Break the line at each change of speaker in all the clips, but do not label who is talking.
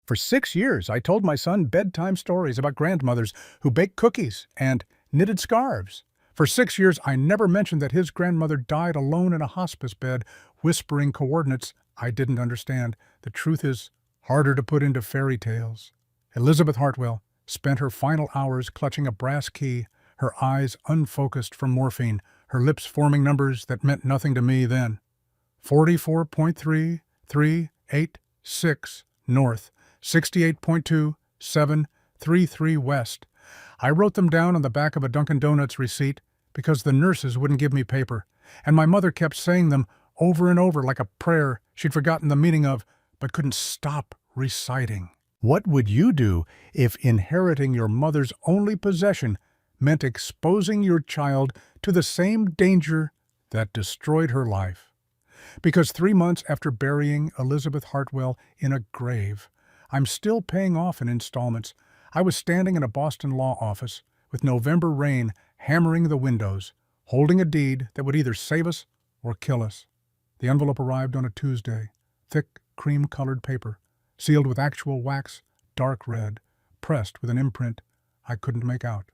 For 6 years, I told my son bedtime stories about grandmothers who baked cookies and knitted scarves. For 6 years, I never mentioned that his grandmother died alone in a hospice bed, whispering coordinates I didn't understand. The truth is harder to put into fairy tales. Elizabeth Hartwell spent her final hours clutching a brass key, her eyes unfocused from morphine, her lips forming numbers that meant nothing to me then. 44.3386 north, 68.2733 west. I wrote them down on the back of a Dunkin' Donuts receipt because the nurses wouldn't give me paper, and my mother kept saying them over and over like a prayer she'd forgotten the meaning of, but couldn't stop reciting. What would you do if inheriting your mother's only possession meant exposing your child to the same danger that destroyed her life? Because 3 months after burying Elizabeth Hartwell in a grave, I'm still paying off in installments. I was standing in a Boston law office with November rain hammering the windows, holding a deed that would either save us or kill us. The envelope arrived on a Tuesday, thick cream-colored paper, sealed with actual wax, dark red, pressed with an imprint I couldn't make out.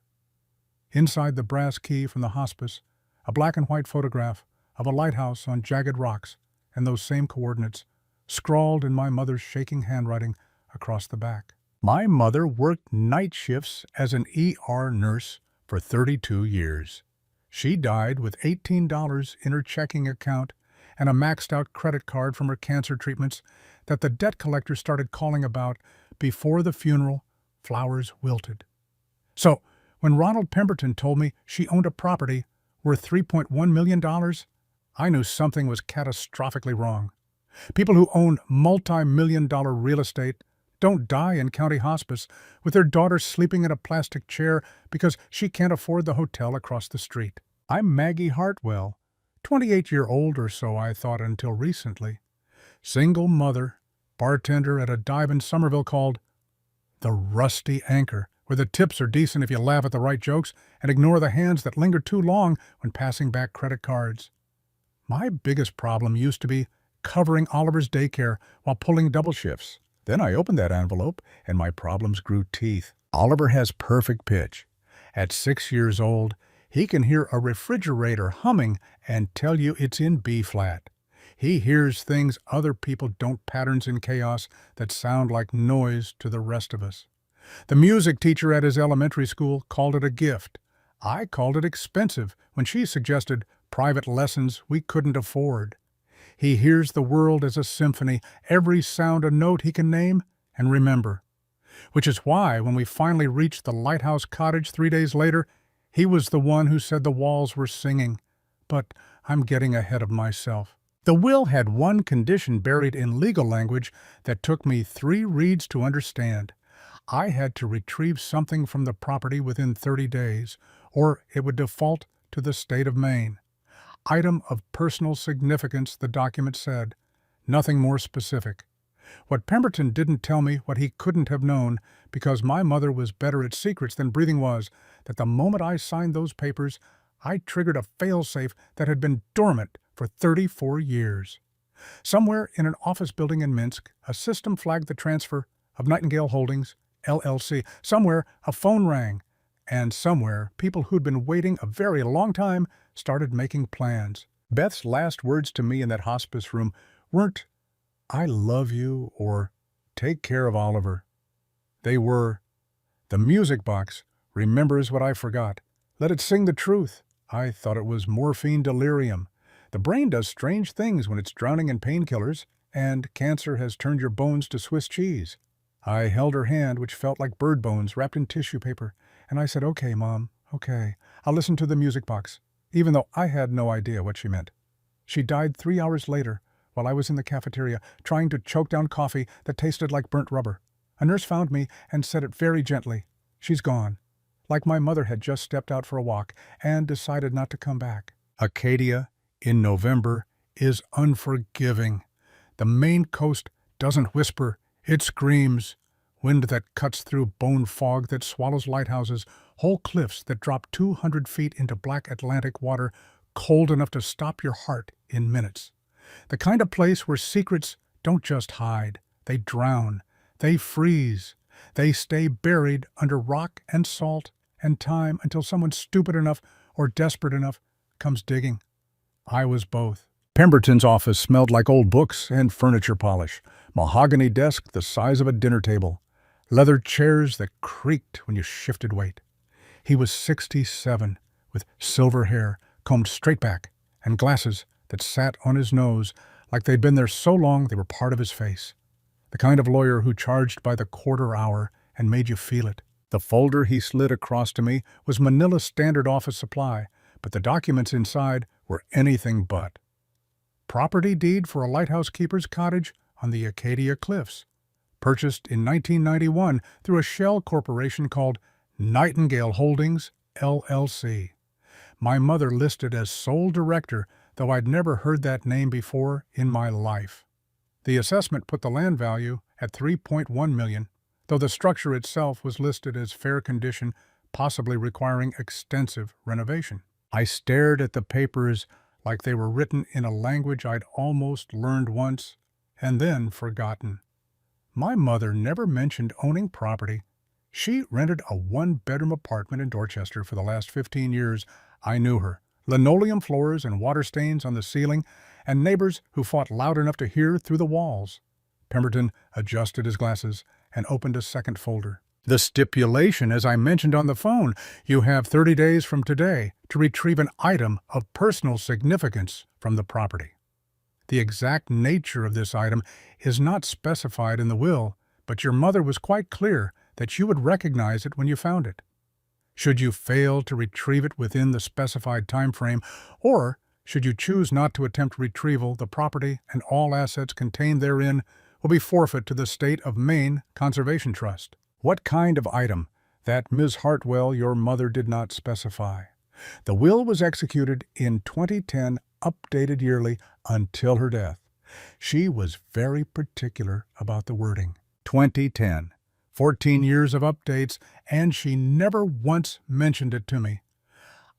Inside the brass key from the hospice, a black and white photograph of a lighthouse on jagged rocks, and those same coordinates, scrawled in my mother's shaking handwriting across the back. My mother worked night shifts as an ER nurse for 32 years. She died with $18 in her checking account and a maxed-out credit card from her cancer treatments that the debt collector started calling about before the funeral flowers wilted. So, when Ronald Pemberton told me she owned a property worth $3.1 million, I knew something was catastrophically wrong. People who own multi-million-dollar real estate don't die in county hospice with their daughter sleeping in a plastic chair because she can't afford the hotel across the street. I'm Maggie Hartwell, 28-year-old or so, I thought until recently. Single mother, bartender at a dive in Somerville called the Rusty Anchor, where the tips are decent if you laugh at the right jokes and ignore the hands that linger too long when passing back credit cards. My biggest problem used to be covering Oliver's daycare while pulling double shifts. Then I opened that envelope, and my problems grew teeth. Oliver has perfect pitch. At 6 years old, he can hear a refrigerator humming and tell you it's in B-flat. He hears things other people don't, patterns in chaos that sound like noise to the rest of us. The music teacher at his elementary school called it a gift. I called it expensive when she suggested private lessons we couldn't afford. He hears the world as a symphony, every sound a note he can name and remember. Which is why, when we finally reached the Lighthouse cottage 3 days later, he was the one who said the walls were singing. But I'm getting ahead of myself. The will had one condition buried in legal language that took me 3 reads to understand. I had to retrieve something from the property within 30 days, or it would default to the state of Maine. Item of personal significance, the document said. Nothing more specific. What Pemberton didn't tell me, what he couldn't have known, because my mother was better at secrets than breathing, was that the moment I signed those papers, I triggered a failsafe that had been dormant for 34 years. Somewhere in an office building in Minsk, a system flagged the transfer of Nightingale Holdings, LLC. Somewhere, a phone rang. And somewhere, people who'd been waiting a very long time started making plans. Beth's last words to me in that hospice room weren't, "I love you," or "Take care of Oliver." They were, "The music box remembers what I forgot. Let it sing the truth." I thought it was morphine delirium. The brain does strange things when it's drowning in painkillers, and cancer has turned your bones to Swiss cheese. I held her hand, which felt like bird bones wrapped in tissue paper, and I said, "Okay, Mom, okay. I'll listen to the music box," even though I had no idea what she meant. She died 3 hours later, while I was in the cafeteria, trying to choke down coffee that tasted like burnt rubber. A nurse found me and said it very gently. "She's gone." Like my mother had just stepped out for a walk and decided not to come back. Acadia, in November, is unforgiving. The Maine coast doesn't whisper, it screams. Wind that cuts through bone fog that swallows lighthouses, whole cliffs that drop 200 feet into black Atlantic water, cold enough to stop your heart in minutes. The kind of place where secrets don't just hide, they drown. They freeze. They stay buried under rock and salt and time until someone stupid enough or desperate enough comes digging. I was both. Pemberton's office smelled like old books and furniture polish, mahogany desk the size of a dinner table, leather chairs that creaked when you shifted weight. He was 67, with silver hair combed straight back and glasses that sat on his nose like they'd been there so long they were part of his face. The kind of lawyer who charged by the quarter hour and made you feel it. The folder he slid across to me was Manila standard office supply, but the documents inside were anything but. Property deed for a lighthouse keeper's cottage on the Acadia Cliffs, purchased in 1991 through a shell corporation called Nightingale Holdings, LLC. My mother listed as sole director, though I'd never heard that name before in my life. The assessment put the land value at $3.1 million, though the structure itself was listed as fair condition, possibly requiring extensive renovation. I stared at the papers like they were written in a language I'd almost learned once and then forgotten. My mother never mentioned owning property. She rented a one-bedroom apartment in Dorchester for the last 15 years I knew her. Linoleum floors and water stains on the ceiling, and neighbors who fought loud enough to hear through the walls. Pemberton adjusted his glasses and opened a second folder. The stipulation, as I mentioned on the phone, you have 30 days from today to retrieve an item of personal significance from the property. The exact nature of this item is not specified in the will, but your mother was quite clear that you would recognize it when you found it. Should you fail to retrieve it within the specified time frame, or should you choose not to attempt retrieval, the property and all assets contained therein will be forfeit to the State of Maine Conservation Trust. What kind of item? That, Ms. Hartwell, your mother did not specify. The will was executed in 2010, updated yearly until her death. She was very particular about the wording. 2010. 14 years of updates, and she never once mentioned it to me.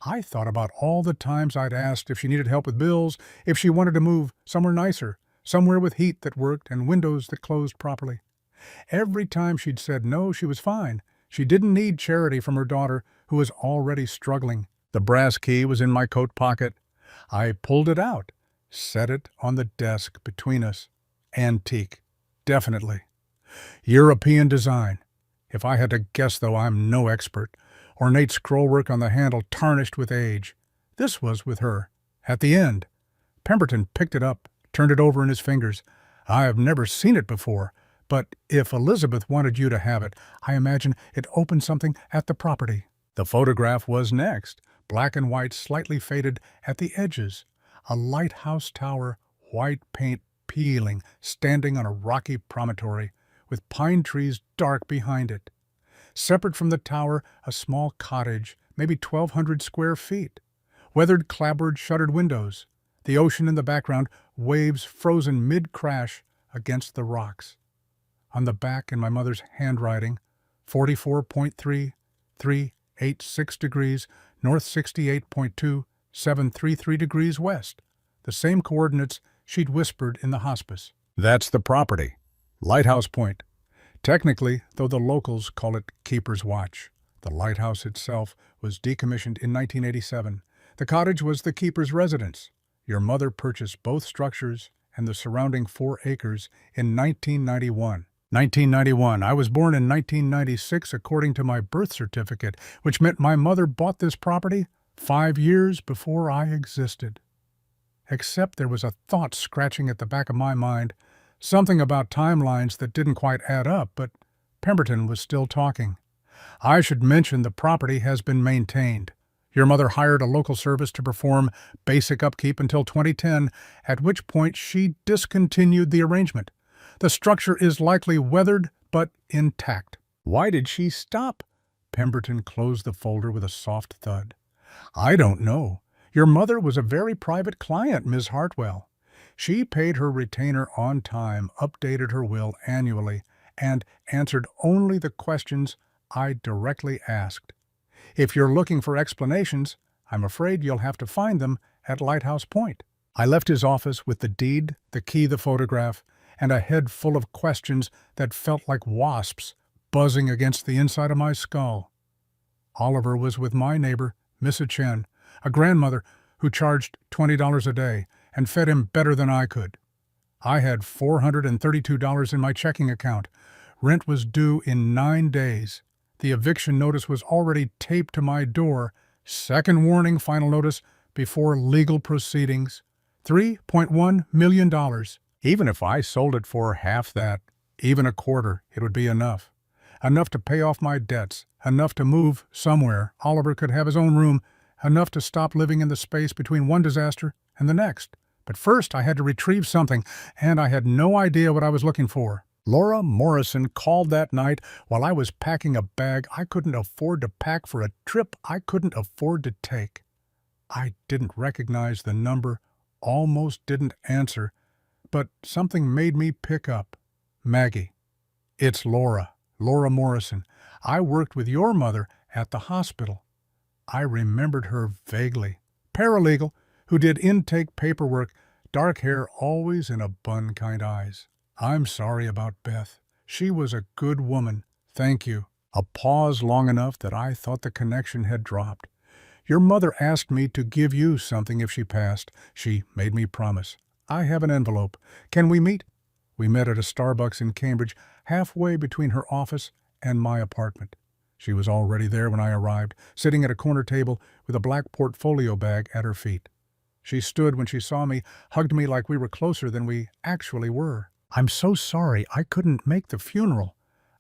I thought about all the times I'd asked if she needed help with bills, if she wanted to move somewhere nicer, somewhere with heat that worked and windows that closed properly. Every time she'd said no, she was fine. She didn't need charity from her daughter, who was already struggling. The brass key was in my coat pocket. I pulled it out, set it on the desk between us. Antique, definitely. European design. If I had to guess, though, I'm no expert. Ornate scrollwork on the handle tarnished with age. This was with her. At the end. Pemberton picked it up, turned it over in his fingers. I've never seen it before, but if Elizabeth wanted you to have it, I imagine it opened something at the property. The photograph was next, black and white, slightly faded at the edges. A lighthouse tower, white paint peeling, standing on a rocky promontory, with pine trees dark behind it. Separate from the tower, a small cottage, maybe 1,200 square feet. Weathered clapboard shuttered windows. The ocean in the background, waves frozen mid-crash against the rocks. On the back, in my mother's handwriting, 44.386 degrees, north 68.2733 degrees west. The same coordinates she'd whispered in the hospice. That's the property. Lighthouse Point. Technically, though the locals call it Keeper's Watch. The lighthouse itself was decommissioned in 1987. The cottage was the keeper's residence. Your mother purchased both structures and the surrounding 4 acres in 1991. 1991. I was born in 1996 according to my birth certificate, which meant my mother bought this property 5 years before I existed. Except there was a thought scratching at the back of my mind, something about timelines that didn't quite add up, but Pemberton was still talking. I should mention the property has been maintained. Your mother hired a local service to perform basic upkeep until 2010, at which point she discontinued the arrangement. The structure is likely weathered, but intact. Why did she stop? Pemberton closed the folder with a soft thud. I don't know. Your mother was a very private client, Ms. Hartwell. She paid her retainer on time, updated her will annually, and answered only the questions I directly asked. If you're looking for explanations, I'm afraid you'll have to find them at Lighthouse Point. I left his office with the deed, the key, the photograph, and a head full of questions that felt like wasps buzzing against the inside of my skull. Oliver was with my neighbor, Mrs. Chen, a grandmother who charged $20 a day and fed him better than I could. I had $432 in my checking account. Rent was due in 9 days. The eviction notice was already taped to my door. Second warning, final notice, before legal proceedings. $3.1 million. Even if I sold it for half that, even a quarter, it would be enough. Enough to pay off my debts, enough to move somewhere. Oliver could have his own room, enough to stop living in the space between one disaster and the next. But first I had to retrieve something, and I had no idea what I was looking for. Laura Morrison called that night while I was packing a bag I couldn't afford to pack for a trip I couldn't afford to take. I didn't recognize the number, almost didn't answer, but something made me pick up. Maggie. It's Laura Morrison. I worked with your mother at the hospital. I remembered her vaguely. Paralegal, who did intake paperwork, dark hair, always in a bun, kind eyes. I'm sorry about Beth. She was a good woman. Thank you. A pause long enough that I thought the connection had dropped. Your mother asked me to give you something if she passed. She made me promise. I have an envelope. Can we meet? We met at a Starbucks in Cambridge, halfway between her office and my apartment. She was already there when I arrived, sitting at a corner table with a black portfolio bag at her feet. She stood when she saw me, hugged me like we were closer than we actually were. I'm so sorry I couldn't make the funeral.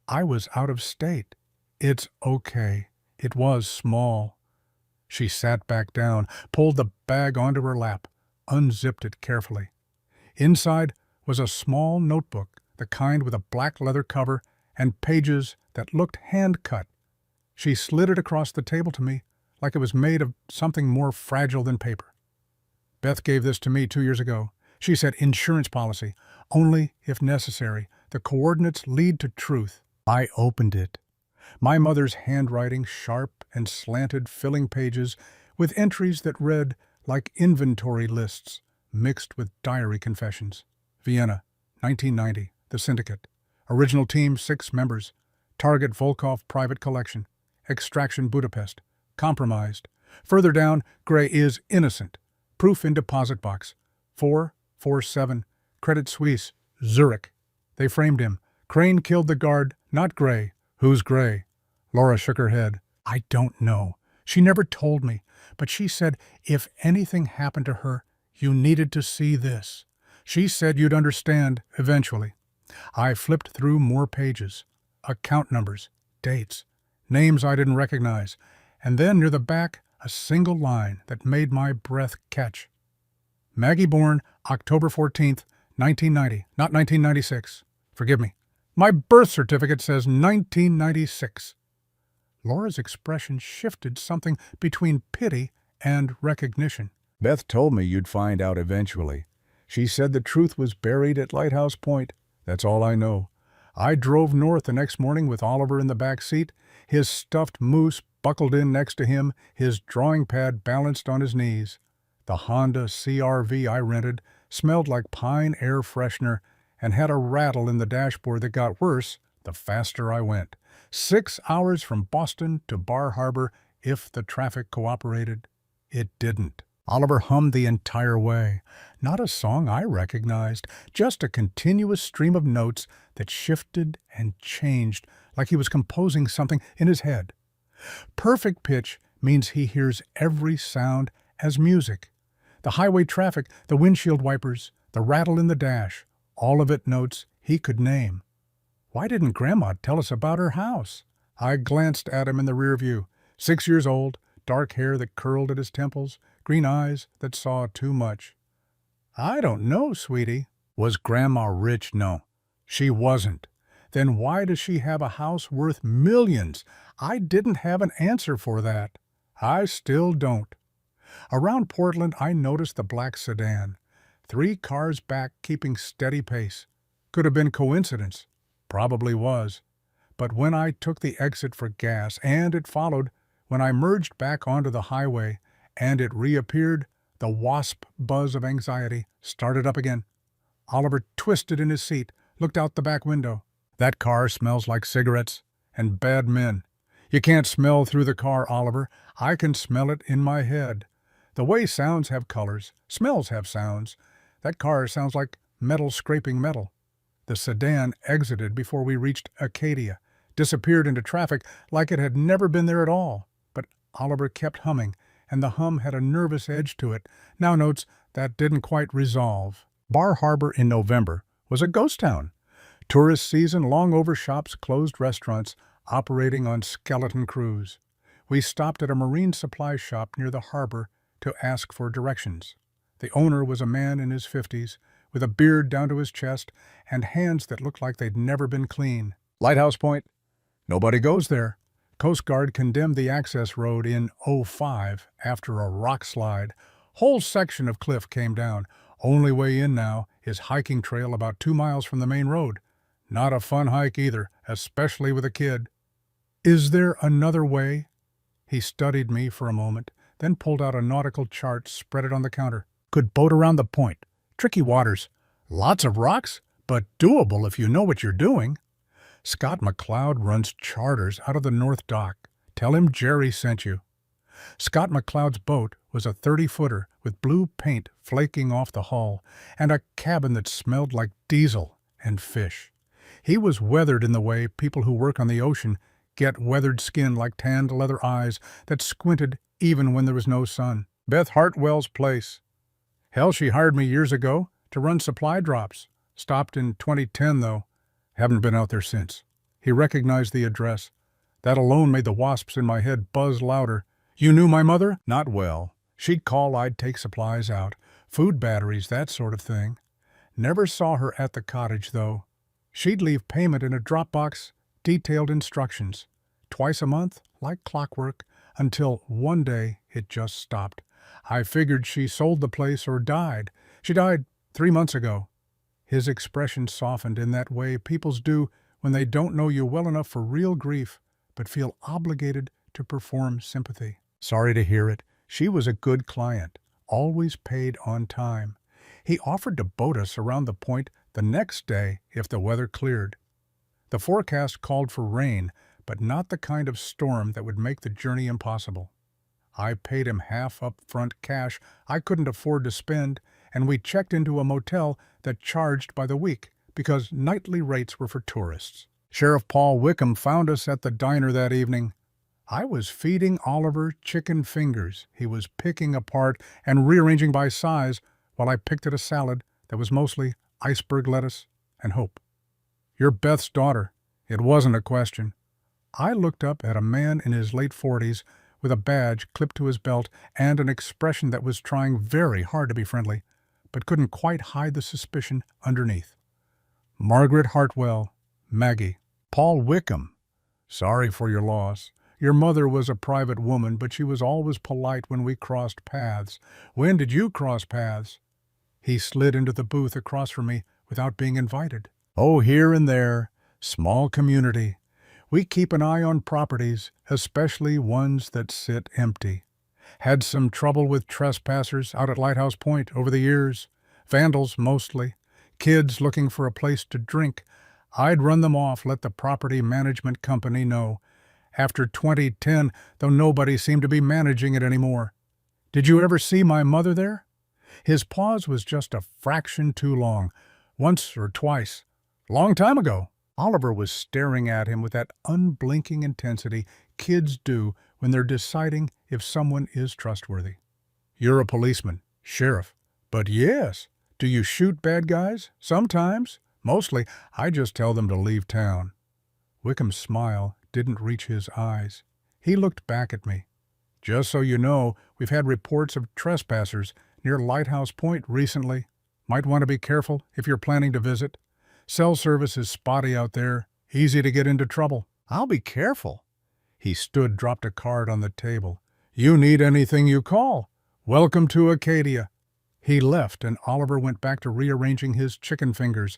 I was out of state. It's okay. It was small. She sat back down, pulled the bag onto her lap, unzipped it carefully. Inside was a small notebook, the kind with a black leather cover and pages that looked hand-cut. She slid it across the table to me like it was made of something more fragile than paper. Beth gave this to me 2 years ago. She said insurance policy, only if necessary. The coordinates lead to truth. I opened it. My mother's handwriting, sharp and slanted, filling pages with entries that read like inventory lists mixed with diary confessions. Vienna, 1990, the syndicate. Original team, 6 members. Target Volkov private collection. Extraction Budapest. Compromised. Further down, Gray is innocent. Proof in deposit box. 447. Credit Suisse, Zurich. They framed him. Crane killed the guard, not Gray. Who's Gray? Laura shook her head. I don't know. She never told me, but she said if anything happened to her, you needed to see this. She said you'd understand eventually. I flipped through more pages. Account numbers, dates, names I didn't recognize, and then near the back, a single line that made my breath catch. Maggie born October 14th, 1990, not 1996. Forgive me. My birth certificate says 1996. Laura's expression shifted something between pity and recognition. Beth told me you'd find out eventually. She said the truth was buried at Lighthouse Point. That's all I know. I drove north the next morning with Oliver in the back seat, his stuffed moose buckled in next to him, his drawing pad balanced on his knees. The Honda CR-V I rented smelled like pine air freshener and had a rattle in the dashboard that got worse the faster I went. 6 hours from Boston to Bar Harbor if the traffic cooperated. It didn't. Oliver hummed the entire way. Not a song I recognized, just a continuous stream of notes that shifted and changed like he was composing something in his head. Perfect pitch means he hears every sound as music. The highway traffic, the windshield wipers, the rattle in the dash, all of it notes he could name. Why didn't Grandma tell us about her house? I glanced at him in the rear view. 6 years old, dark hair that curled at his temples, green eyes that saw too much. I don't know, sweetie. Was Grandma rich? No, she wasn't. Then why does she have a house worth millions? I didn't have an answer for that. I still don't. Around Portland, I noticed the black sedan. 3 cars back, keeping steady pace. Could have been coincidence. Probably was. But when I took the exit for gas, and it followed, when I merged back onto the highway, and it reappeared, the wasp buzz of anxiety started up again. Oliver twisted in his seat, looked out the back window. That car smells like cigarettes and bad men. You can't smell through the car, Oliver. I can smell it in my head. The way sounds have colors, smells have sounds. That car sounds like metal scraping metal. The sedan exited before we reached Acadia, disappeared into traffic like it had never been there at all. But Oliver kept humming, and the hum had a nervous edge to it. Now notes that didn't quite resolve. Bar Harbor in November was a ghost town. Tourist season long over, shops, closed restaurants, operating on skeleton crews. We stopped at a marine supply shop near the harbor to ask for directions. The owner was a man in his 50s, with a beard down to his chest and hands that looked like they'd never been clean. Lighthouse Point? Nobody goes there. Coast Guard condemned the access road in '05 after a rock slide. Whole section of cliff came down. Only way in now is hiking trail about 2 miles from the main road. Not a fun hike either, especially with a kid. Is there another way? He studied me for a moment, then pulled out a nautical chart, spread it on the counter. Could boat around the point. Tricky waters. Lots of rocks, but doable if you know what you're doing. Scott McLeod runs charters out of the North Dock. Tell him Jerry sent you. Scott McLeod's boat was a 30-footer with blue paint flaking off the hull and a cabin that smelled like diesel and fish. He was weathered in the way people who work on the ocean get weathered skin like tanned leather eyes that squinted even when there was no sun. Beth Hartwell's place. Hell, she hired me years ago to run supply drops. Stopped in 2010, though. Haven't been out there since. He recognized the address. That alone made the wasps in my head buzz louder. You knew my mother? Not well. She'd call, I'd take supplies out. Food batteries, that sort of thing. Never saw her at the cottage, though. She'd leave payment in a drop box, detailed instructions. Twice a month, like clockwork, until one day it just stopped. I figured she sold the place or died. She died 3 months ago. His expression softened in that way people's do when they don't know you well enough for real grief, but feel obligated to perform sympathy. Sorry to hear it. She was a good client, always paid on time. He offered to boat us around the point the next day if the weather cleared. The forecast called for rain, but not the kind of storm that would make the journey impossible. I paid him half up-front cash I couldn't afford to spend, and we checked into a motel that charged by the week because nightly rates were for tourists. Sheriff Paul Wickham found us at the diner that evening. I was feeding Oliver chicken fingers he was picking apart and rearranging by size while I picked at a salad that was mostly iceberg lettuce and hope. You're Beth's daughter. It wasn't a question. I looked up at a man in his late 40s with a badge clipped to his belt and an expression that was trying very hard to be friendly, but couldn't quite hide the suspicion underneath. Margaret Hartwell, Maggie. Paul Wickham. Sorry for your loss. Your mother was a private woman, but she was always polite when we crossed paths. When did you cross paths? He slid into the booth across from me without being invited. Oh, here and there. Small community. We keep an eye on properties, especially ones that sit empty. Had some trouble with trespassers out at Lighthouse Point over the years. Vandals, mostly. Kids looking for a place to drink. I'd run them off, let the property management company know. After 2010, though nobody seemed to be managing it anymore. Did you ever see my mother there? His pause was just a fraction too long. Once or twice. Long time ago. Oliver was staring at him with that unblinking intensity kids do when they're deciding if someone is trustworthy. You're a policeman, sheriff. But yes. Do you shoot bad guys? Sometimes. Mostly, I just tell them to leave town. Wickham's smile didn't reach his eyes. He looked back at me. Just so you know, we've had reports of trespassers near Lighthouse Point recently. Might want to be careful if you're planning to visit. Cell service is spotty out there, easy to get into trouble. I'll be careful. He stood, dropped a card on the table. You need anything, you call. Welcome to Acadia. He left, and Oliver went back to rearranging his chicken fingers.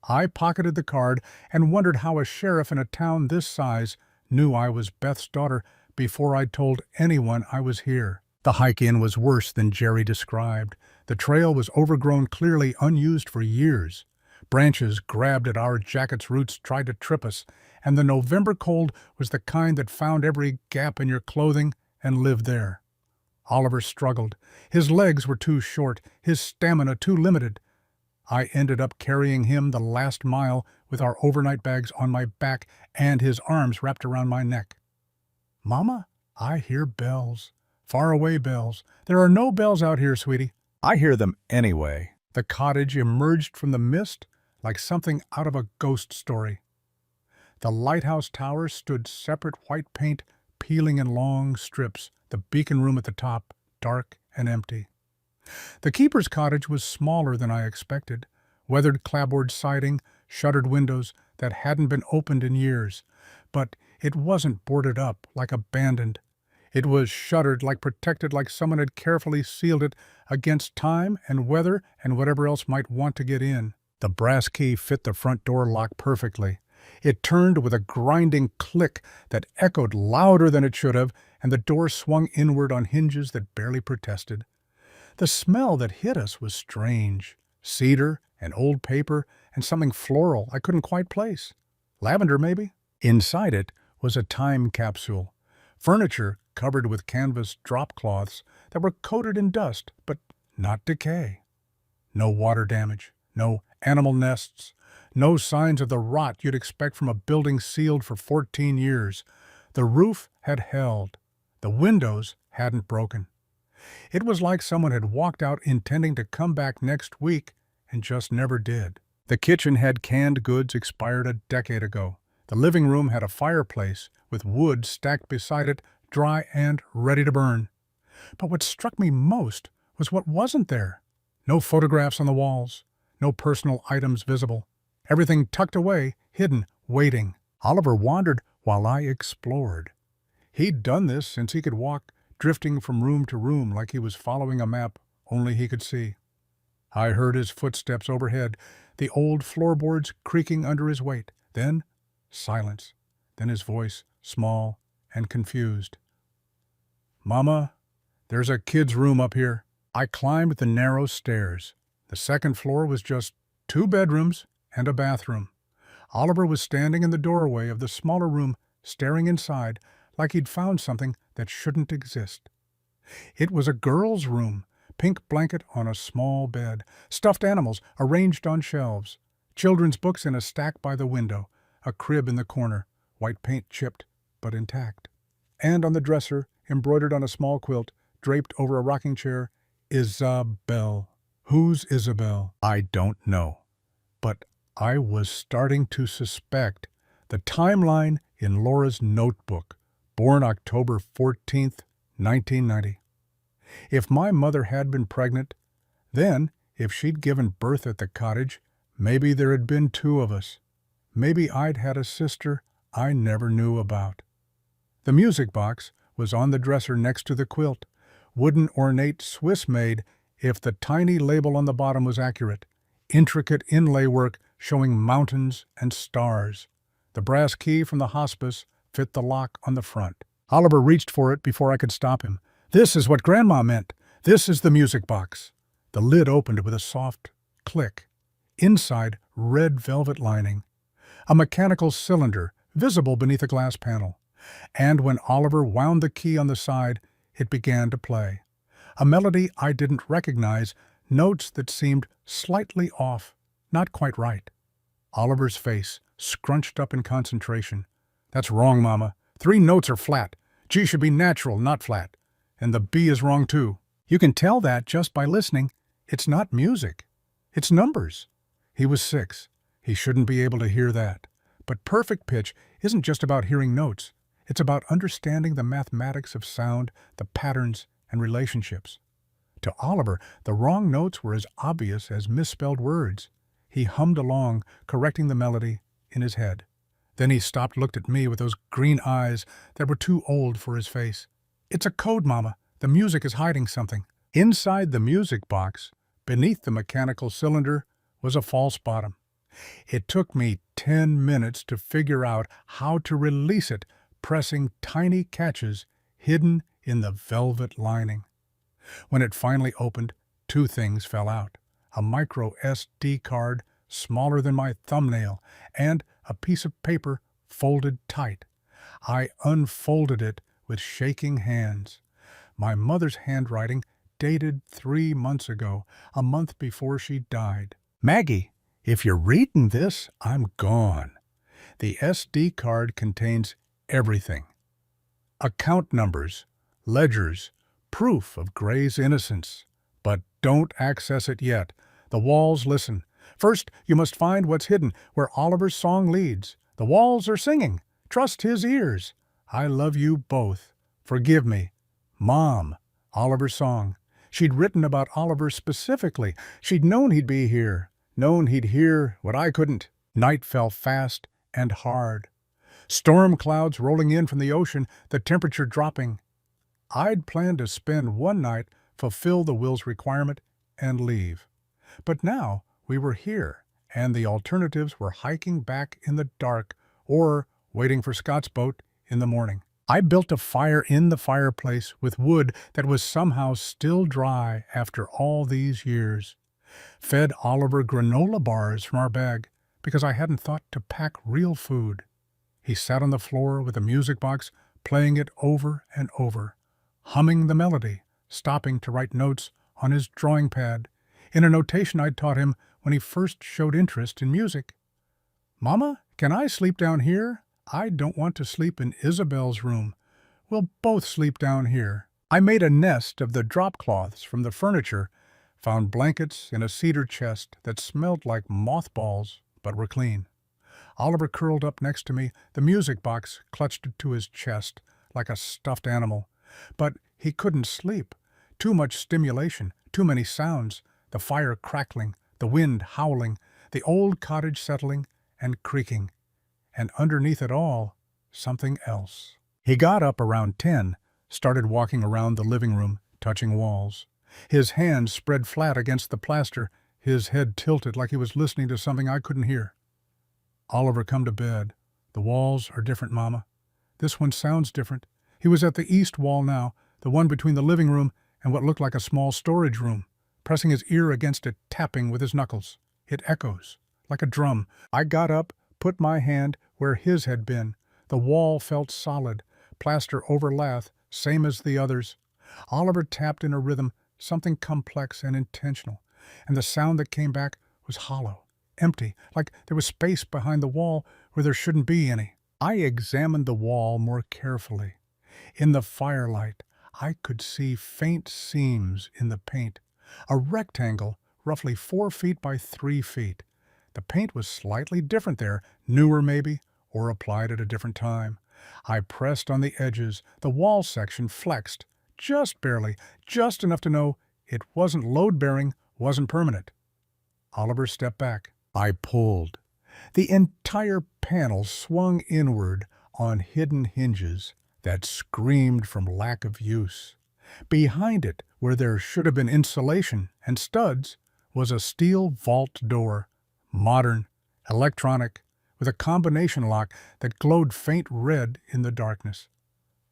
I pocketed the card and wondered how a sheriff in a town this size knew I was Beth's daughter before I'd told anyone I was here. The hike in was worse than Jerry described. The trail was overgrown, clearly unused for years. Branches grabbed at our jacket's roots tried to trip us, and the November cold was the kind that found every gap in your clothing and lived there. Oliver struggled. His legs were too short, his stamina too limited. I ended up carrying him the last mile with our overnight bags on my back and his arms wrapped around my neck. "Mama, I hear bells. Faraway bells. There are no bells out here, sweetie."
I hear them anyway.
The cottage emerged from the mist like something out of a ghost story. The lighthouse tower stood separate, white paint peeling in long strips, the beacon room at the top, dark and empty. The keeper's cottage was smaller than I expected, weathered clapboard siding, shuttered windows that hadn't been opened in years. But it wasn't boarded up, like abandoned. It was shuttered, like protected, like someone had carefully sealed it against time and weather and whatever else might want to get in. The brass key fit the front door lock perfectly. It turned with a grinding click that echoed louder than it should have, and the door swung inward on hinges that barely protested. The smell that hit us was strange. Cedar and old paper and something floral I couldn't quite place. Lavender, maybe? Inside it was a time capsule. Furniture covered with canvas drop cloths that were coated in dust, but not decay. No water damage, no animal nests, no signs of the rot you'd expect from a building sealed for 14 years. The roof had held. The windows hadn't broken. It was like someone had walked out intending to come back next week and just never did. The kitchen had canned goods expired a decade ago. The living room had a fireplace with wood stacked beside it, dry and ready to burn. But what struck me most was what wasn't there. No photographs on the walls, no personal items visible. Everything tucked away, hidden, waiting. Oliver wandered while I explored. He'd done this since he could walk, drifting from room to room like he was following a map only he could see. I heard his footsteps overhead, the old floorboards creaking under his weight. Then silence. Then his voice, small and confused. "Mama, there's a kid's room up here." I climbed the narrow stairs. The second floor was just 2 bedrooms and a bathroom. Oliver was standing in the doorway of the smaller room, staring inside like he'd found something that shouldn't exist. It was a girl's room, pink blanket on a small bed, stuffed animals arranged on shelves, children's books in a stack by the window, a crib in the corner, white paint chipped but intact. And on the dresser, embroidered on a small quilt, draped over a rocking chair, Isabel. Who's Isabel? I don't know. But I was starting to suspect. The timeline in Laura's notebook, born October 14th, 1990. If my mother had been pregnant, then, if she'd given birth at the cottage, maybe there had been 2 of us. Maybe I'd had a sister I never knew about. The music box was on the dresser next to the quilt, wooden ornate Swiss-made if the tiny label on the bottom was accurate, intricate inlay work showing mountains and stars. The brass key from the hospice fit the lock on the front. Oliver reached for it before I could stop him. "This is what Grandma meant. This is the music box." The lid opened with a soft click. Inside, red velvet lining. A mechanical cylinder, visible beneath a glass panel. And when Oliver wound the key on the side, it began to play. A melody I didn't recognize, notes that seemed slightly off, not quite right. Oliver's face scrunched up in concentration. "That's wrong, Mama. 3 notes are flat. G should be natural, not flat. And the B is wrong too. You can tell that just by listening. It's not music. It's numbers." He was 6. He shouldn't be able to hear that. But perfect pitch isn't just about hearing notes. It's about understanding the mathematics of sound, the patterns, and relationships. To Oliver, the wrong notes were as obvious as misspelled words. He hummed along, correcting the melody in his head. Then he stopped, looked at me with those green eyes that were too old for his face. "It's a code, Mama. The music is hiding something." Inside the music box, beneath the mechanical cylinder, was a false bottom. It took me 10 minutes to figure out how to release it, pressing tiny catches hidden in the velvet lining. When it finally opened, Two things fell out: a micro SD card smaller than my thumbnail, and a piece of paper folded tight. I unfolded it with shaking hands. My mother's handwriting, dated 3 months ago, a month before she died. "Maggie, if you're reading this, I'm gone." The SD card contains everything: account numbers, ledgers, proof of Gray's innocence. But don't access it yet. The walls listen. First, you must find what's hidden, where Oliver's song leads. The walls are singing. Trust his ears. I love you both. Forgive me. Mom. Oliver's song. She'd written about Oliver specifically. She'd known he'd be here, known he'd hear what I couldn't. Night fell fast and hard. Storm clouds rolling in from the ocean, the temperature dropping. I'd planned to spend one night, fulfill the will's requirement, and leave. But now we were here, and the alternatives were hiking back in the dark or waiting for Scott's boat in the morning. I built a fire in the fireplace with wood that was somehow still dry after all these years. Fed Oliver granola bars from our bag because I hadn't thought to pack real food. He sat on the floor with a music box, playing it over and over, humming the melody, stopping to write notes on his drawing pad, in a notation I'd taught him when he first showed interest in music. "Mama, can I sleep down here? I don't want to sleep in Isabel's room. We'll both sleep down here." I made a nest of the drop cloths from the furniture, found blankets in a cedar chest that smelled like mothballs but were clean. Oliver curled up next to me, the music box clutched to his chest like a stuffed animal. But he couldn't sleep. Too much stimulation, too many sounds, the fire crackling, the wind howling, the old cottage settling and creaking. And underneath it all, something else. He got up around 10, started walking around the living room, touching walls. His hands spread flat against the plaster, his head tilted like he was listening to something I couldn't hear. "Oliver, come to bed. The walls are different, Mama. This one sounds different." He was at the east wall now, the one between the living room and what looked like a small storage room, pressing his ear against it, tapping with his knuckles. It echoes, like a drum. I got up, put my hand where his had been. The wall felt solid, plaster over lath, same as the others. Oliver tapped in a rhythm, something complex and intentional, and the sound that came back was hollow, empty, like there was space behind the wall where there shouldn't be any. I examined the wall more carefully. In the firelight, I could see faint seams in the paint, a rectangle roughly 4 feet by 3 feet. The paint was slightly different there, newer maybe, or applied at a different time. I pressed on the edges. The wall section flexed, just barely, just enough to know it wasn't load-bearing, wasn't permanent. Oliver stepped back. I pulled. The entire panel swung inward on hidden hinges that screamed from lack of use. Behind it, where there should have been insulation and studs, was a steel vault door, modern, electronic, with a combination lock that glowed faint red in the darkness.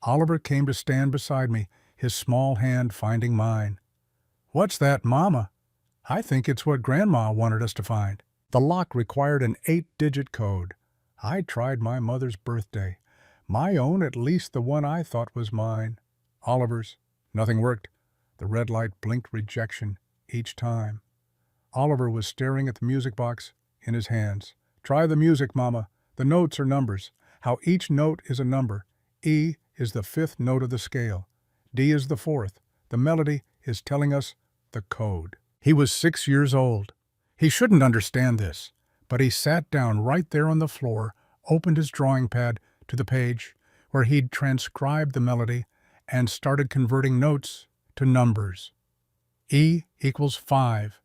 Oliver came to stand beside me, his small hand finding mine. "What's that, Mama?" "I think it's what Grandma wanted us to find." The lock required an 8-digit code. I tried my mother's birthday. My own, at least the one I thought was mine. Oliver's. Nothing worked. The red light blinked rejection each time. Oliver was staring at the music box in his hands. "Try the music, Mama. The notes are numbers. How each note is a number. E is the 5th note of the scale. D is the 4th. The melody is telling us the code." He was 6 years old. He shouldn't understand this, but he sat down right there on the floor, opened his drawing pad to the page where he'd transcribed the melody, and started converting notes to numbers. E equals 5.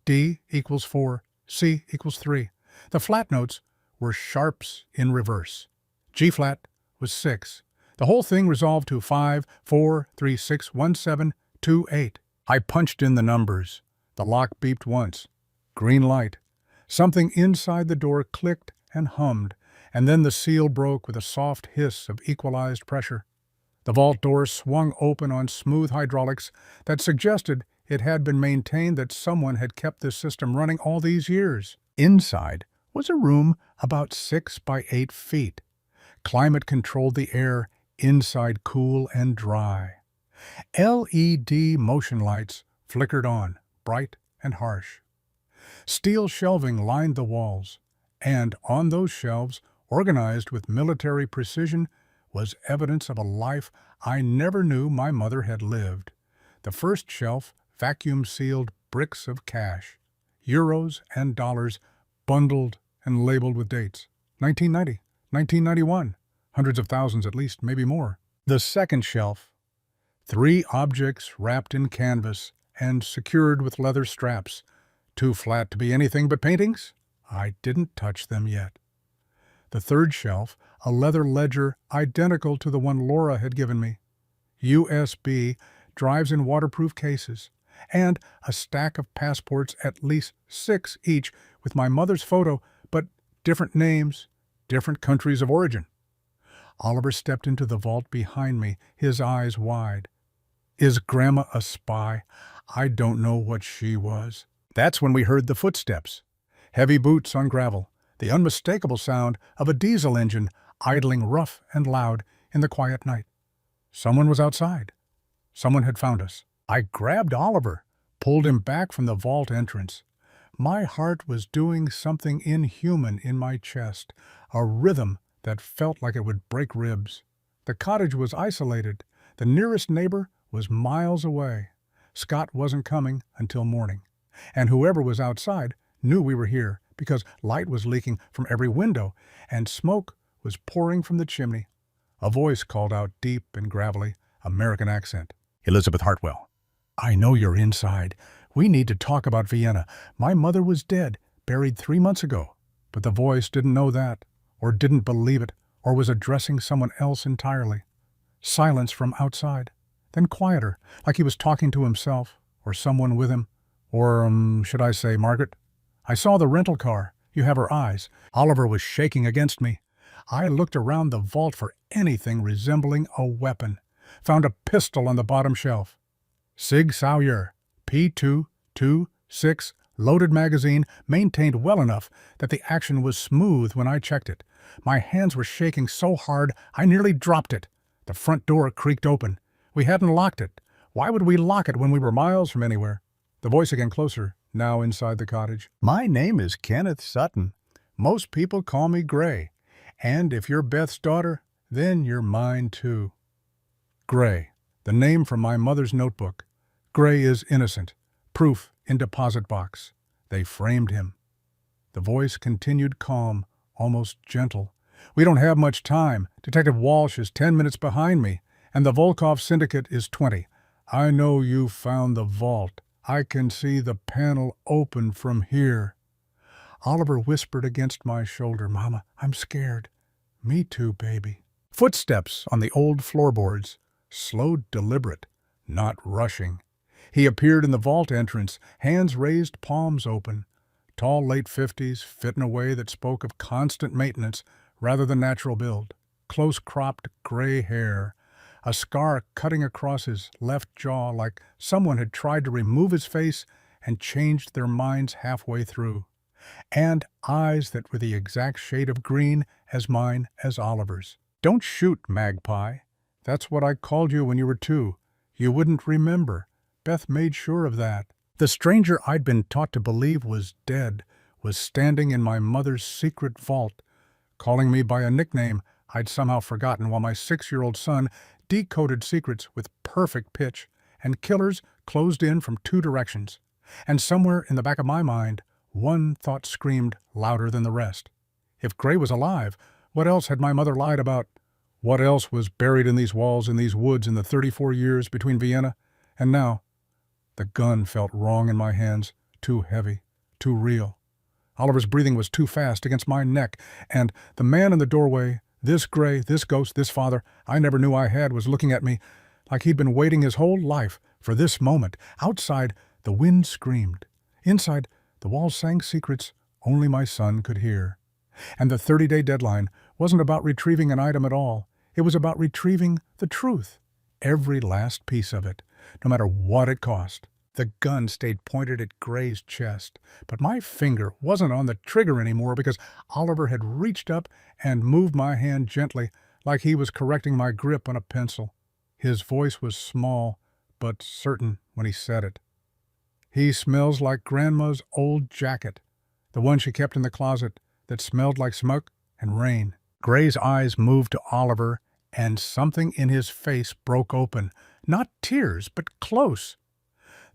D equals 4. C equals 3. The flat notes were sharps in reverse. G flat was 6. The whole thing resolved to 5, 4, 3, 6, 1, 7, 2, 8. I punched in the numbers. The lock beeped once. Green light. Something inside the door clicked and hummed, and then the seal broke with a soft hiss of equalized pressure. The vault door swung open on smooth hydraulics that suggested It had been maintained that someone had kept this system running all these years. Inside was a room about 6 by 8 feet. Climate controlled the air, inside cool and dry. LED motion lights flickered on, bright and harsh. Steel shelving lined the walls, and on those shelves, organized with military precision, was evidence of a life I never knew my mother had lived. The first shelf vacuum-sealed bricks of cash, euros and dollars, bundled and labeled with dates. 1990, 1991, hundreds of thousands at least, maybe more. The second shelf, 3 objects wrapped in canvas and secured with leather straps, too flat to be anything but paintings? I didn't touch them yet. The third shelf, a leather ledger identical to the one Laura had given me. USB drives in waterproof cases, and a stack of passports, at least 6 each, with my mother's photo, but different names, different countries of origin. Oliver stepped into the vault behind me, his eyes wide. Is Grandma a spy? I don't know what she was. That's when we heard the footsteps. Heavy boots on gravel, the unmistakable sound of a diesel engine idling rough and loud in the quiet night. Someone was outside. Someone had found us. I grabbed Oliver, pulled him back from the vault entrance. My heart was doing something inhuman in my chest, a rhythm that felt like it would break ribs. The cottage was isolated. The nearest neighbor was miles away. Scott wasn't coming until morning, and whoever was outside knew we were here because light was leaking from every window and smoke was pouring from the chimney. A voice called out deep and gravelly, American accent. Elizabeth Hartwell. I know you're inside. We need to talk about Vienna. My mother was dead, buried 3 months ago. But the voice didn't know that, or didn't believe it, or was addressing someone else entirely. Silence from outside. Then quieter, like he was talking to himself, or someone with him. Or, should I say, Margaret? I saw the rental car. You have her eyes. Oliver was shaking against me. I looked around the vault for anything resembling a weapon. Found a pistol on the bottom shelf. Sig Sauer, P226, loaded magazine, maintained well enough that the action was smooth when I checked it. My hands were shaking so hard I nearly dropped it. The front door creaked open. We hadn't locked it. Why would we lock it when we were miles from anywhere? The voice again closer, now inside the cottage. My name is Kenneth Sutton. Most people call me Gray. And if you're Beth's daughter, then you're mine too. Gray, the name from my mother's notebook. Gray is innocent. Proof in deposit box. They framed him. The voice continued calm, almost gentle. We don't have much time. Detective Walsh is 10 minutes behind me, and the Volkov Syndicate is 20. I know you found the vault. I can see the panel open from here. Oliver whispered against my shoulder, Mama, I'm scared. Me too, baby. Footsteps on the old floorboards, slow, deliberate, not rushing. He appeared in the vault entrance, hands raised, palms open. Tall, late 50s, fit in a way that spoke of constant maintenance rather than natural build. Close-cropped gray hair, a scar cutting across his left jaw like someone had tried to remove his face and changed their minds halfway through. And eyes that were the exact shade of green as mine as Oliver's. Don't shoot, magpie. That's what I called you when you were 2. You wouldn't remember. Beth made sure of that. The stranger I'd been taught to believe was dead was standing in my mother's secret vault, calling me by a nickname I'd somehow forgotten while my 6-year-old son decoded secrets with perfect pitch, and killers closed in from 2 directions. And somewhere in the back of my mind, one thought screamed louder than the rest. If Gray was alive, what else had my mother lied about? What else was buried in these walls, in these woods, in the 34 years between Vienna and now? The gun felt wrong in my hands, too heavy, too real. Oliver's breathing was too fast against my neck, and the man in the doorway, this Gray, this ghost, this father I never knew I had, was looking at me like he'd been waiting his whole life for this moment. Outside, the wind screamed. Inside, the walls sang secrets only my son could hear. And the 30-day deadline wasn't about retrieving an item at all. It was about retrieving the truth, every last piece of it, no matter what it cost. The gun stayed pointed at Gray's chest, but my finger wasn't on the trigger anymore because Oliver had reached up and moved my hand gently, like he was correcting my grip on a pencil. His voice was small, but certain when he said it. "He smells like Grandma's old jacket, the one she kept in the closet that smelled like smoke and rain." Gray's eyes moved to Oliver, and something in his face broke open. Not tears, but close.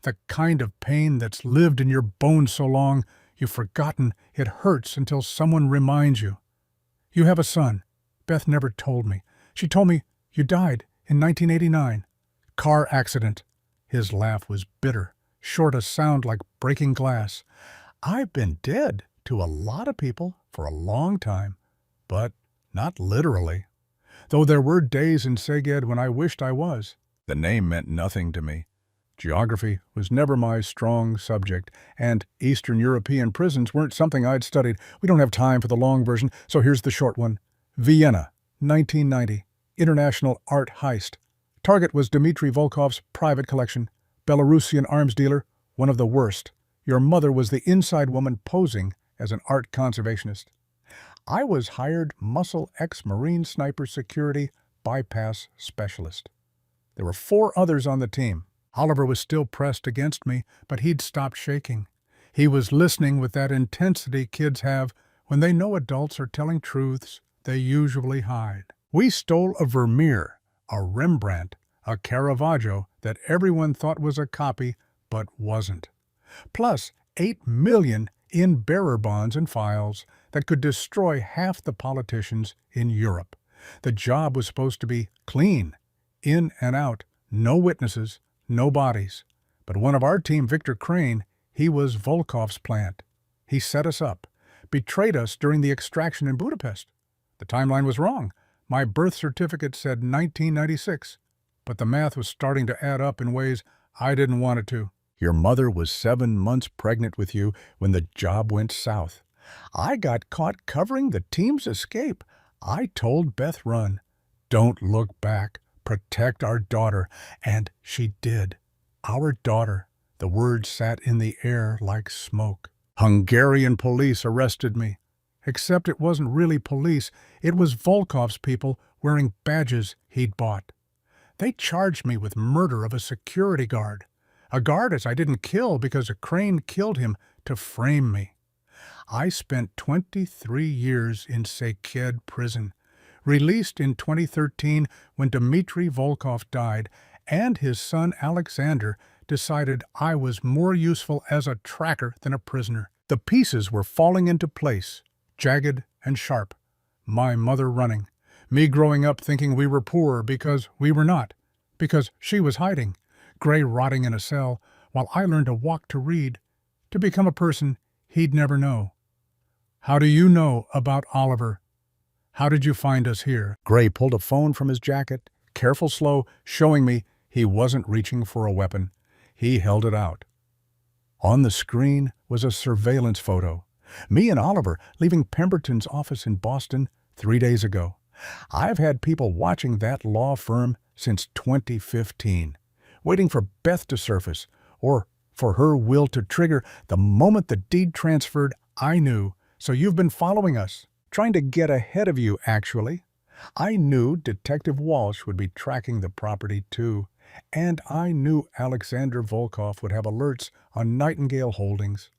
The kind of pain that's lived in your bones so long you've forgotten it hurts until someone reminds you. "You have a son. Beth never told me. She told me you died in 1989. Car accident." His laugh was bitter, short a sound like breaking glass. "I've been dead to a lot of people for a long time, but not literally. Though there were days in Szeged when I wished I was."
The name meant nothing to me.
Geography was never my strong subject, and Eastern European prisons weren't something I'd studied. We don't have time for the long version, so here's the short one. Vienna, 1990. International art heist. Target was Dmitry Volkov's private collection. Belarusian arms dealer, one of the worst. Your mother was the inside woman posing as an art conservationist. I was hired muscle ex-Marine sniper security bypass specialist. There were 4 others on the team. Oliver was still pressed against me, but he'd stopped shaking. He was listening with that intensity kids have when they know adults are telling truths they usually hide. We stole a Vermeer, a Rembrandt, a Caravaggio that everyone thought was a copy but wasn't. Plus 8 million in bearer bonds and files that could destroy half the politicians in Europe. The job was supposed to be clean, in and out, no witnesses, no bodies. But one of our team, Victor Crane, he was Volkov's plant. He set us up, betrayed us during the extraction in Budapest. The timeline was wrong. My birth certificate said 1996, but the math was starting to add up in ways I didn't want it to. Your mother was 7 months pregnant with you when the job went south. I got caught covering the team's escape. I told Beth Run, "Don't look back. Protect our daughter," and she did. Our daughter. The words sat in the air like smoke. Hungarian police arrested me. Except it wasn't really police, it was Volkov's people wearing badges he'd bought. They charged me with murder of a security guard. A guard as I didn't kill because a Crane killed him to frame me. I spent 23 years in Szeged prison. Released in 2013 when Dmitry Volkov died, and his son Alexander decided I was more useful as a tracker than a prisoner. The pieces were falling into place, jagged and sharp. My mother running. Me growing up thinking we were poor because we were not. Because she was hiding. Gray rotting in a cell, while I learned to walk, to read, to become a person he'd never know. How do you know about Oliver? How did you find us here? Gray pulled a phone from his jacket, careful, slow, showing me he wasn't reaching for a weapon. He held it out. On the screen was a surveillance photo. Me and Oliver leaving Pemberton's office in Boston 3 days ago. I've had people watching that law firm since 2015, waiting for Beth to surface, or for her will to trigger. The moment the deed transferred, I knew. So you've been following us. Trying to get ahead of you, actually. I knew Detective Walsh would be tracking the property too, and I knew Alexander Volkov would have alerts on Nightingale Holdings.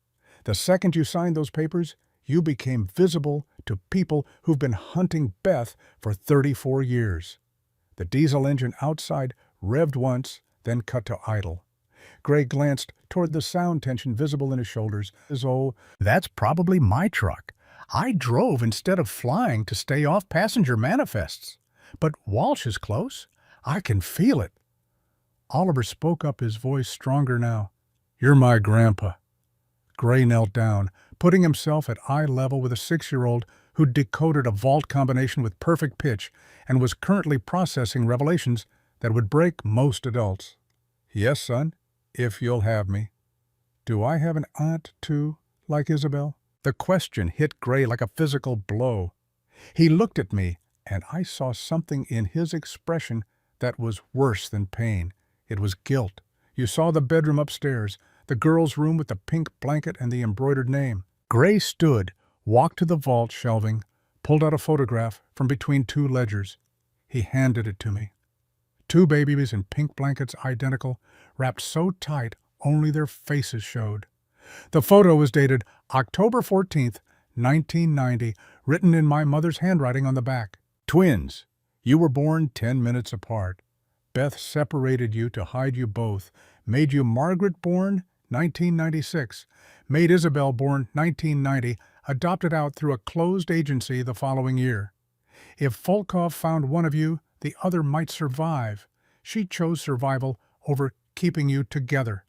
The second you signed those papers, you became visible to people who've been hunting Beth for 34 years. The diesel engine outside revved once, then cut to idle. Gray glanced toward the sound tension visible in his shoulders. "Oh, that's probably my truck. I drove instead of flying to stay off passenger manifests. But Walsh is close. I can feel it." Oliver spoke up, his voice stronger now. "You're my grandpa." Gray knelt down, putting himself at eye level with a 6-year-old who'd decoded a vault combination with perfect pitch and was currently processing revelations that would break most adults. "Yes, son, if you'll have me." "Do I have an aunt, too, like Isabel?" The question hit Gray like a physical blow. He looked at me, and I saw something in his expression that was worse than pain. It was guilt. You saw the bedroom upstairs, the girl's room with the pink blanket and the embroidered name. Gray stood, walked to the vault shelving, pulled out a photograph from between two ledgers. He handed it to me. Two babies in pink blankets identical, wrapped so tight only their faces showed. The photo was dated October 14th, 1990, written in my mother's handwriting on the back. Twins. You were born 10 minutes apart. Beth separated you to hide you both, made you Margaret born 1996, made Isabel born 1990, adopted out through a closed agency the following year. If Volkov found one of you, the other might survive. She chose survival over keeping you together.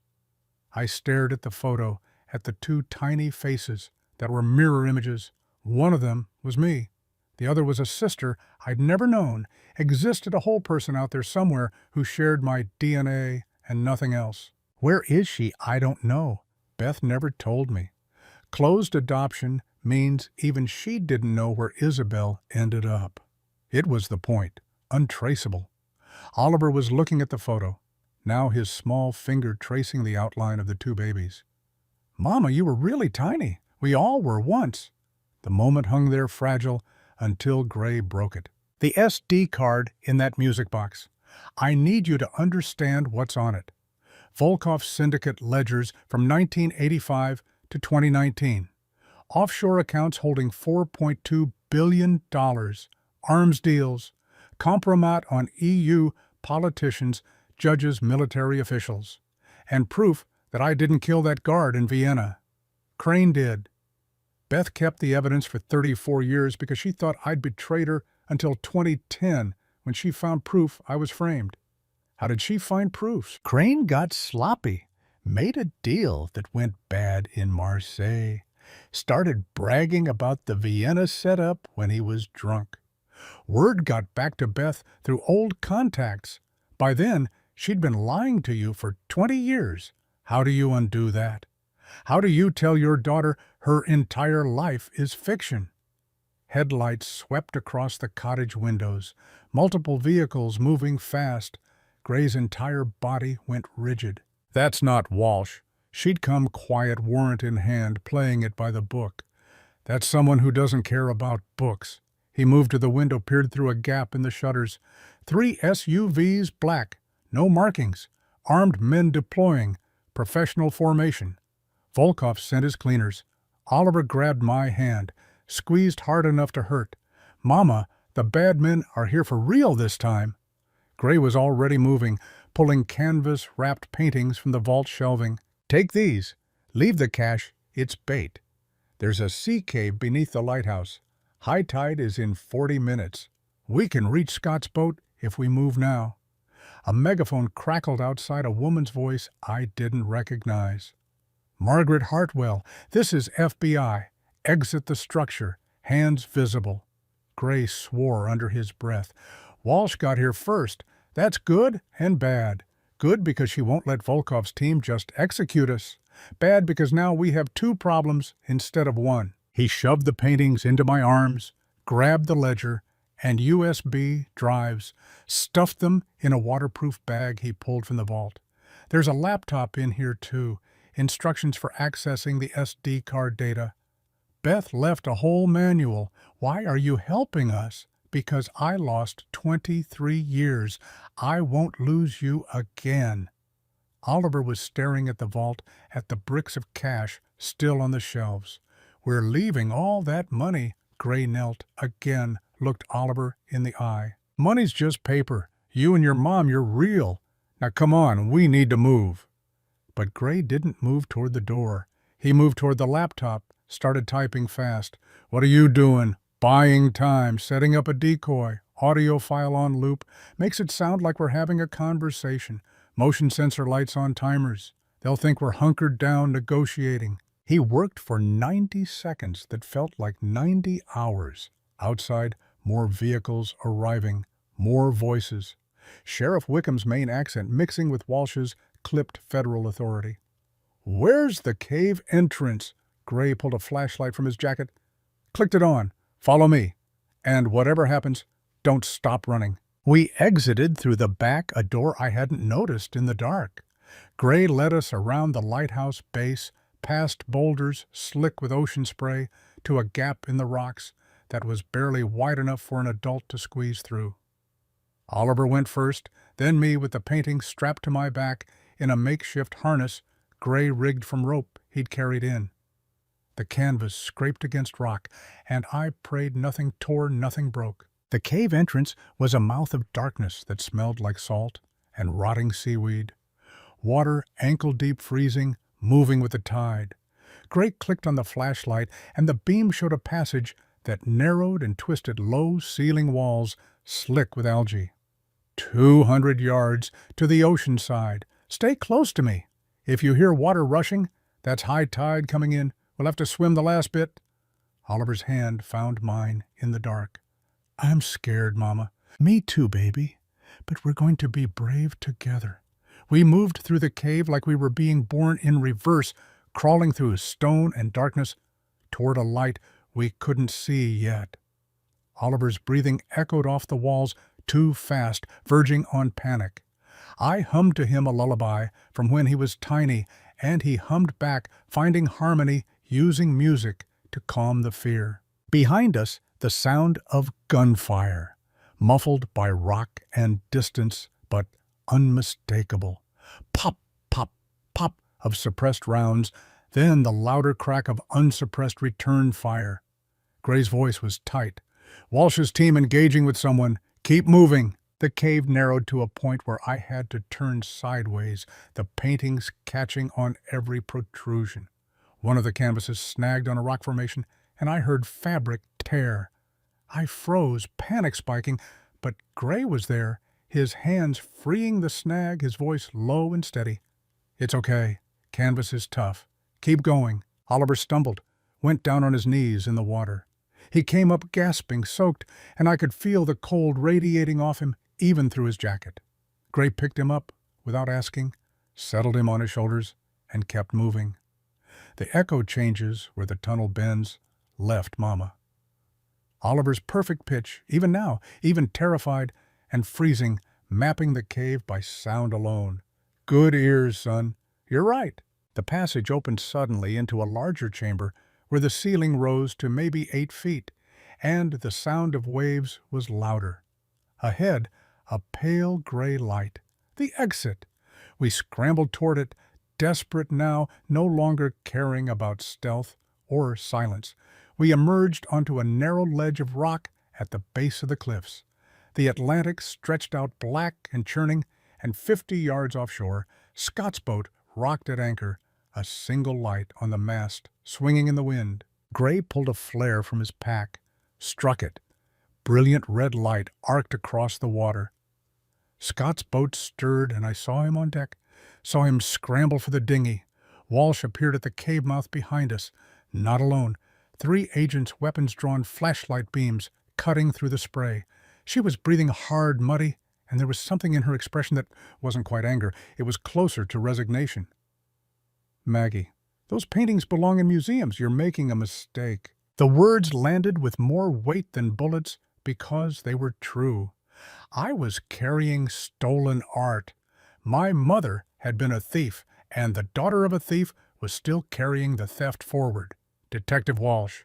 I stared at the photo, at the two tiny faces that were mirror images. One of them was me. The other was a sister I'd never known, existed a whole person out there somewhere who shared my DNA and nothing else. Where is she? I don't know. Beth never told me. Closed adoption means even she didn't know where Isabel ended up. It was the point. Untraceable. Oliver was looking at the photo, now his small finger tracing the outline of the two babies. Mama, you were really tiny. We all were once. The moment hung there fragile until Gray broke it. The SD card in that music box. I need you to understand what's on it. Volkov Syndicate ledgers from 1985 to 2019. Offshore accounts holding $4.2 billion. Arms deals. Compromat on EU politicians, judges, military officials. And proof that I didn't kill that guard in Vienna. Crane did. Beth kept the evidence for 34 years because she thought I'd betrayed her until 2010 when she found proof I was framed. How did she find proofs? Crane got sloppy, made a deal that went bad in Marseille, started bragging about the Vienna setup when he was drunk. Word got back to Beth through old contacts. By then, she'd been lying to you for 20 years. How do you undo that? How do you tell your daughter her entire life is fiction? Headlights swept across the cottage windows, multiple vehicles moving fast. Gray's entire body went rigid. That's not Walsh. She'd come quiet, warrant in hand, playing it by the book. That's someone who doesn't care about books. He moved to the window, peered through a gap in the shutters. 3 SUVs black, no markings, armed men deploying, professional formation. Volkov sent his cleaners. Oliver grabbed my hand, squeezed hard enough to hurt. Mama, the bad men are here for real this time. Gray was already moving, pulling canvas-wrapped paintings from the vault shelving. Take these. Leave the cash. It's bait. There's a sea cave beneath the lighthouse. High tide is in 40 minutes. We can reach Scott's boat if we move now. A megaphone crackled outside, a woman's voice I didn't recognize. Margaret Hartwell, this is FBI. Exit the structure. Hands visible. Gray swore under his breath. Walsh got here first. That's good and bad. Good because she won't let Volkov's team just execute us. Bad because now we have 2 problems instead of 1. He shoved the paintings into my arms, grabbed the ledger and USB drives, stuffed them in a waterproof bag he pulled from the vault. There's a laptop in here too, instructions for accessing the SD card data. Beth left a whole manual. Why are you helping us? Because I lost 23 years. I won't lose you again. Oliver was staring at the vault, at the bricks of cash still on the shelves. We're leaving all that money. Gray knelt again, looked Oliver in the eye. Money's just paper. You and your mom, you're real. Now come on, we need to move. But Gray didn't move toward the door. He moved toward the laptop, started typing fast. What are you doing? Buying time, setting up a decoy, audio file on loop. Makes it sound like we're having a conversation. Motion sensor lights on timers. They'll think we're hunkered down negotiating. He worked for 90 seconds that felt like 90 hours. Outside, more vehicles arriving, more voices. Sheriff Wickham's main accent mixing with Walsh's clipped federal authority. Where's the cave entrance? Gray pulled a flashlight from his jacket. Clicked it on. Follow me. And whatever happens, don't stop running. We exited through the back, a door I hadn't noticed in the dark. Gray led us around the lighthouse base, past boulders slick with ocean spray, to a gap in the rocks that was barely wide enough for an adult to squeeze through. Oliver went first, then me with the painting strapped to my back in a makeshift harness Gray rigged from rope he'd carried in. The canvas scraped against rock, and I prayed nothing tore, nothing broke. The cave entrance was a mouth of darkness that smelled like salt and rotting seaweed. Water ankle-deep freezing, moving with the tide. Gray clicked on the flashlight, and the beam showed a passage that narrowed and twisted low ceiling walls slick with algae. 200 yards to the ocean side. Stay close to me. If you hear water rushing, that's high tide coming in. We'll have to swim the last bit. Oliver's hand found mine in the dark. I'm scared, Mama. Me too, baby. But we're going to be brave together. We moved through the cave like we were being born in reverse, crawling through stone and darkness toward a light we couldn't see yet. Oliver's breathing echoed off the walls too fast, verging on panic. I hummed to him a lullaby from when he was tiny, and he hummed back, finding harmony, using music to calm the fear. Behind us, the sound of gunfire, muffled by rock and distance, but unmistakable. Pop, pop, pop of suppressed rounds, then the louder crack of unsuppressed return fire. Gray's voice was tight. Walsh's team engaging with someone. Keep moving. The cave narrowed to a point where I had to turn sideways, the paintings catching on every protrusion. One of the canvases snagged on a rock formation, and I heard fabric tear. I froze, panic spiking, but Gray was there, his hands freeing the snag, his voice low and steady. It's okay. Canvas is tough. Keep going. Oliver stumbled, went down on his knees in the water. He came up gasping, soaked, and I could feel the cold radiating off him, even through his jacket. Gray picked him up, without asking, settled him on his shoulders, and kept moving. The echo changes where the tunnel bends left Mama. Oliver's perfect pitch, even now, even terrified and freezing, mapping the cave by sound alone. Good ears, son. You're right. The passage opened suddenly into a larger chamber where the ceiling rose to maybe 8 feet, and the sound of waves was louder. Ahead, a pale gray light. The exit! We scrambled toward it, desperate now, no longer caring about stealth or silence. We emerged onto a narrow ledge of rock at the base of the cliffs. The Atlantic stretched out black and churning, and 50 yards offshore, Scott's boat rocked at anchor, a single light on the mast swinging in the wind. Gray pulled a flare from his pack, struck it. Brilliant red light arced across the water. Scott's boat stirred, and I saw him on deck, saw him scramble for the dinghy. Walsh appeared at the cave mouth behind us, not alone. 3 agents' weapons-drawn flashlight beams cutting through the spray. She was breathing hard, muddy, and there was something in her expression that wasn't quite anger. It was closer to resignation. Maggie, those paintings belong in museums. You're making a mistake. The words landed with more weight than bullets because they were true. I was carrying stolen art. My mother had been a thief, and the daughter of a thief was still carrying the theft forward. Detective Walsh,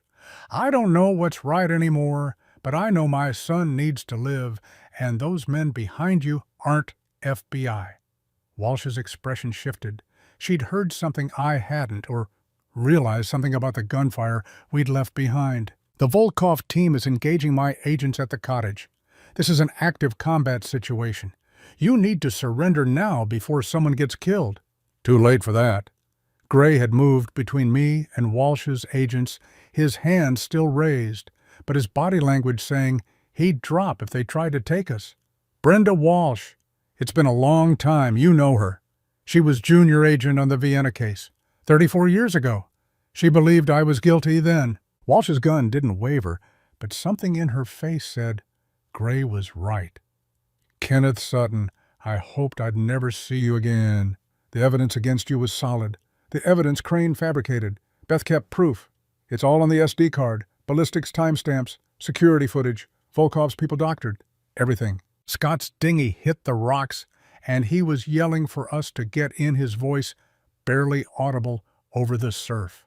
I don't know what's right anymore, but I know my son needs to live, and those men behind you aren't FBI. Walsh's expression shifted. She'd heard something I hadn't, or realized something about the gunfire we'd left behind. The Volkov team is engaging my agents at the cottage. This is an active combat situation. You need to surrender now before someone gets killed. Too late for that. Gray had moved between me and Walsh's agents, his hand still raised, but his body language saying he'd drop if they tried to take us. Brenda Walsh. It's been a long time. You know her. She was junior agent on the Vienna case, 34 years ago. She believed I was guilty then. Walsh's gun didn't waver, but something in her face said Gray was right. Kenneth Sutton, I hoped I'd never see you again. The evidence against you was solid. The evidence Crane fabricated. Beth kept proof. It's all on the SD card, ballistics timestamps, security footage, Volkov's people doctored, everything. Scott's dinghy hit the rocks, and he was yelling for us to get in, his voice barely audible over the surf.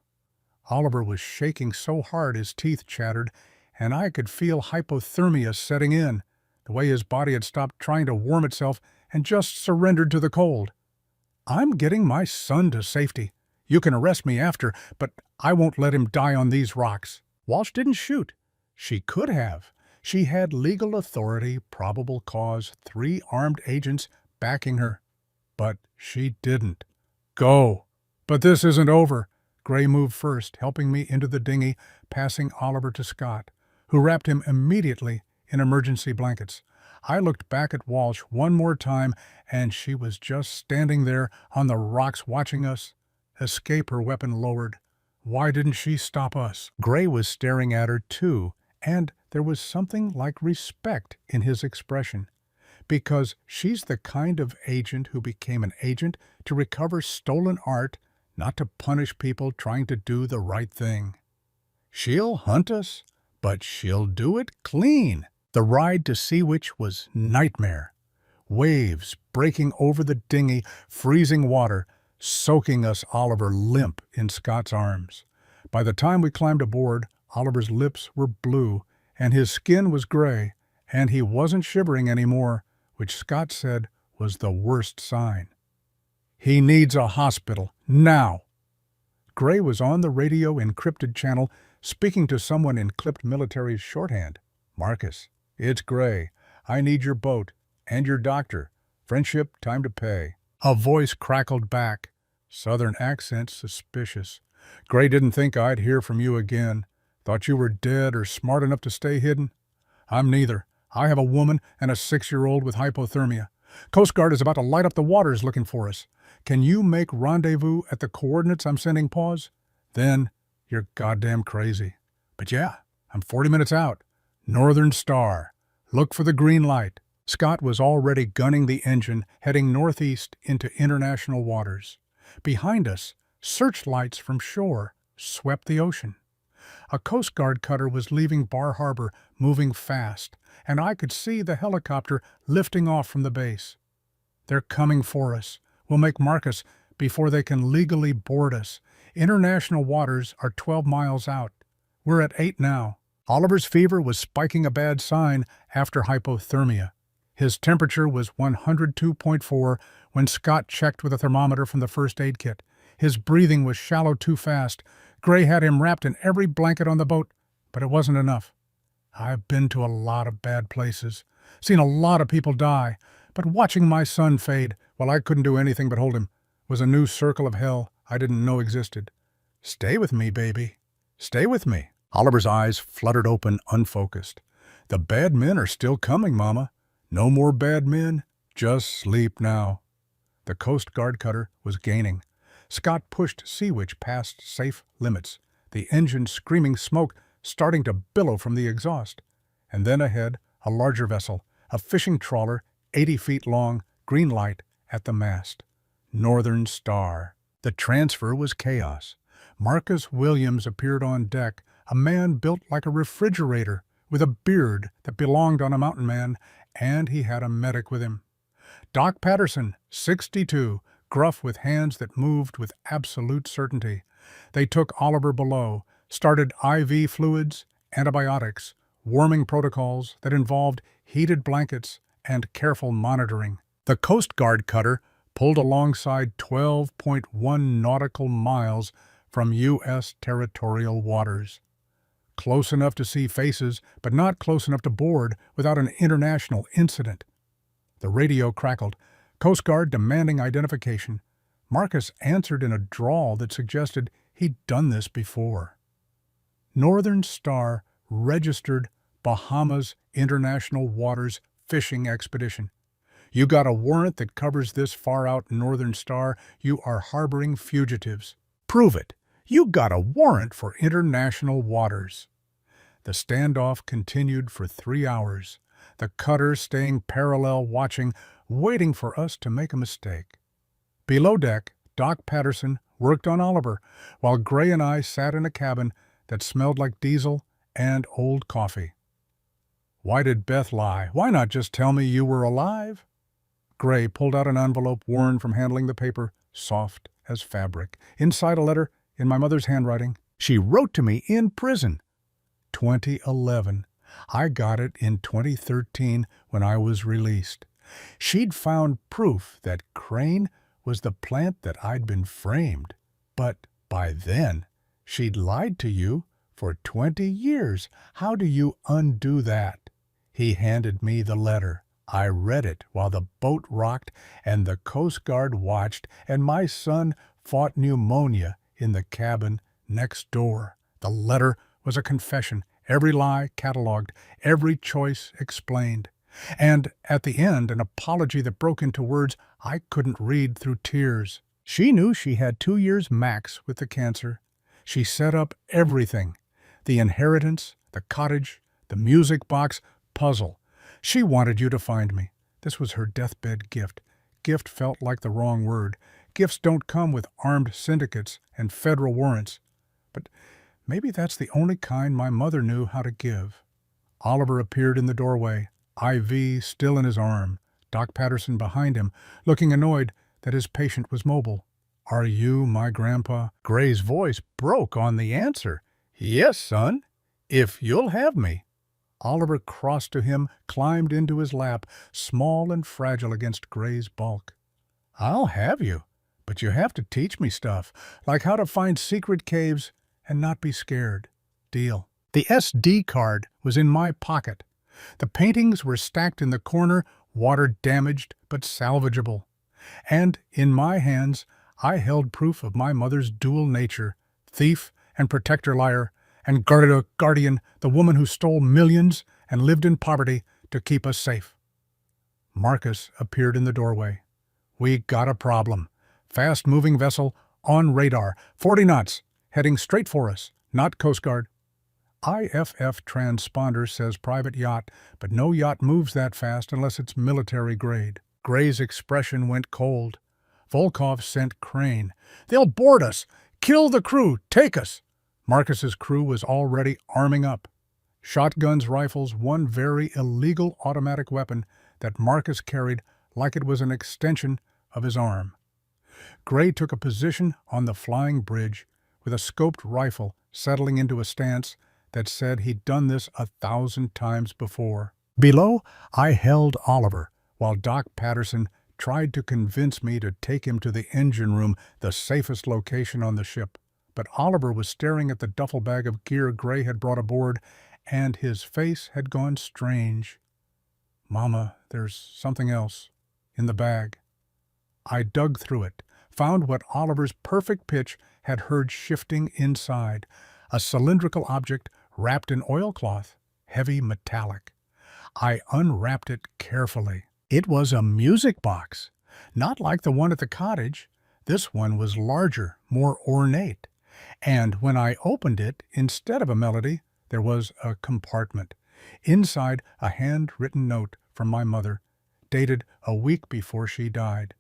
Oliver was shaking so hard his teeth chattered, and I could feel hypothermia setting in, the way his body had stopped trying to warm itself and just surrendered to the cold. "I'm getting my son to safety. You can arrest me after, but I won't let him die on these rocks." Walsh didn't shoot. She could have. She had legal authority, probable cause, 3 armed agents backing her. But she didn't. "Go." "But this isn't over." Gray moved first, helping me into the dinghy, passing Oliver to Scott, who wrapped him immediately in emergency blankets. I looked back at Walsh one more time, and she was just standing there on the rocks watching us. Escape, her weapon lowered. Why didn't she stop us? Gray was staring at her, too, and there was something like respect in his expression. Because she's the kind of agent who became an agent to recover stolen art, not to punish people trying to do the right thing. She'll hunt us, but she'll do it clean. The ride to Seawitch was nightmare. Waves breaking over the dinghy, freezing water, soaking us Oliver limp in Scott's arms. By the time we climbed aboard, Oliver's lips were blue, and his skin was gray, and he wasn't shivering anymore, which Scott said was the worst sign. "He needs a hospital, now." Gray was on the radio encrypted channel, speaking to someone in clipped military shorthand. "Marcus, it's Gray. I need your boat, and your doctor. Friendship, time to pay." A voice crackled back, southern accent suspicious. "Gray didn't think I'd hear from you again. Thought you were dead or smart enough to stay hidden. I'm neither. I have a woman and a 6-year-old with hypothermia. Coast Guard is about to light up the waters looking for us. Can you make rendezvous at the coordinates I'm sending Paws? Then you're goddamn crazy. But yeah, I'm 40 minutes out. Northern Star. Look for the green light." Scott was already gunning the engine, heading northeast into international waters. Behind us, searchlights from shore swept the ocean. A Coast Guard cutter was leaving Bar Harbor, moving fast, and I could see the helicopter lifting off from the base. "They're coming for us. We'll make Marcus before they can legally board us. International waters are 12 miles out. We're at 8 now." Oliver's fever was spiking, a bad sign after hypothermia. His temperature was 102.4 when Scott checked with a thermometer from the first aid kit. His breathing was shallow too fast. Gray had him wrapped in every blanket on the boat, but it wasn't enough. I've been to a lot of bad places, seen a lot of people die, but watching my son fade, while I couldn't do anything but hold him, was a new circle of hell I didn't know existed. "Stay with me, baby. Stay with me." Oliver's eyes fluttered open, unfocused. "The bad men are still coming, Mama. No more bad men. Just sleep now." The Coast Guard cutter was gaining. Scott pushed Seawitch past safe limits, the engine screaming smoke starting to billow from the exhaust. And then ahead, a larger vessel, a fishing trawler, 80 feet long, green light at the mast. Northern Star. The transfer was chaos. Marcus Williams appeared on deck, a man built like a refrigerator, with a beard that belonged on a mountain man, and he had a medic with him. Doc Patterson, 62, gruff with hands that moved with absolute certainty. They took Oliver below, started IV fluids, antibiotics, warming protocols that involved heated blankets and careful monitoring. The Coast Guard cutter pulled alongside 12.1 nautical miles from U.S. territorial waters. Close enough to see faces, but not close enough to board without an international incident. The radio crackled, Coast Guard demanding identification. Marcus answered in a drawl that suggested he'd done this before. Northern Star registered Bahamas International Waters Fishing Expedition. You got a warrant that covers this far out, Northern Star. You are harboring fugitives. Prove it. You got a warrant for international waters. The standoff continued for 3 hours, the cutter staying parallel, watching, waiting for us to make a mistake. Below deck, Doc Patterson worked on Oliver, while Gray and I sat in a cabin that smelled like diesel and old coffee. Why did Beth lie? Why not just tell me you were alive? Gray pulled out an envelope worn from handling the paper, soft as fabric. Inside a letter, in my mother's handwriting. She wrote to me in prison. 2011. I got it in 2013 when I was released. She'd found proof that Crane was the plant that I'd been framed. But by then, she'd lied to you for 20 years. How do you undo that? He handed me the letter. I read it while the boat rocked and the Coast Guard watched, and my son fought pneumonia in the cabin next door. The letter was a confession, every lie cataloged, every choice explained. And at the end, an apology that broke into words I couldn't read through tears. She knew she had 2 years max with the cancer. She set up everything. The inheritance, the cottage, the music box, puzzle. She wanted you to find me. This was her deathbed gift. Gift felt like the wrong word. Gifts don't come with armed syndicates and federal warrants. But maybe that's the only kind my mother knew how to give. Oliver appeared in the doorway, IV still in his arm, Doc Patterson behind him, looking annoyed that his patient was mobile. "Are you my grandpa?" Gray's voice broke on the answer. "Yes, son, if you'll have me." Oliver crossed to him, climbed into his lap, small and fragile against Gray's bulk. "I'll have you, but you have to teach me stuff, like how to find secret caves and not be scared. Deal." The SD card was in my pocket. The paintings were stacked in the corner, water-damaged but salvageable. And in my hands, I held proof of my mother's dual nature, thief and protector liar, and guardian, the woman who stole millions and lived in poverty to keep us safe. Marcus appeared in the doorway. "We got a problem. Fast-moving vessel, on radar, 40 knots, heading straight for us, not Coast Guard. IFF transponder says private yacht, but no yacht moves that fast unless it's military grade." Gray's expression went cold. Volkov sent Crane. "They'll board us! Kill the crew! Take us!" Marcus's crew was already arming up. Shotguns, rifles, one very illegal automatic weapon that Marcus carried like it was an extension of his arm. Gray took a position on the flying bridge with a scoped rifle settling into a stance that said he'd done this 1,000 times before. Below, I held Oliver, while Doc Patterson tried to convince me to take him to the engine room, the safest location on the ship. But Oliver was staring at the duffel bag of gear Gray had brought aboard, and his face had gone strange. "Mama, there's something else in the bag." I dug through it, found what Oliver's perfect pitch had heard shifting inside, a cylindrical object wrapped in oilcloth, heavy metallic. I unwrapped it carefully. It was a music box, not like the one at the cottage. This one was larger, more ornate. And when I opened it, instead of a melody, there was a compartment. Inside, a handwritten note from my mother, dated a week before she died.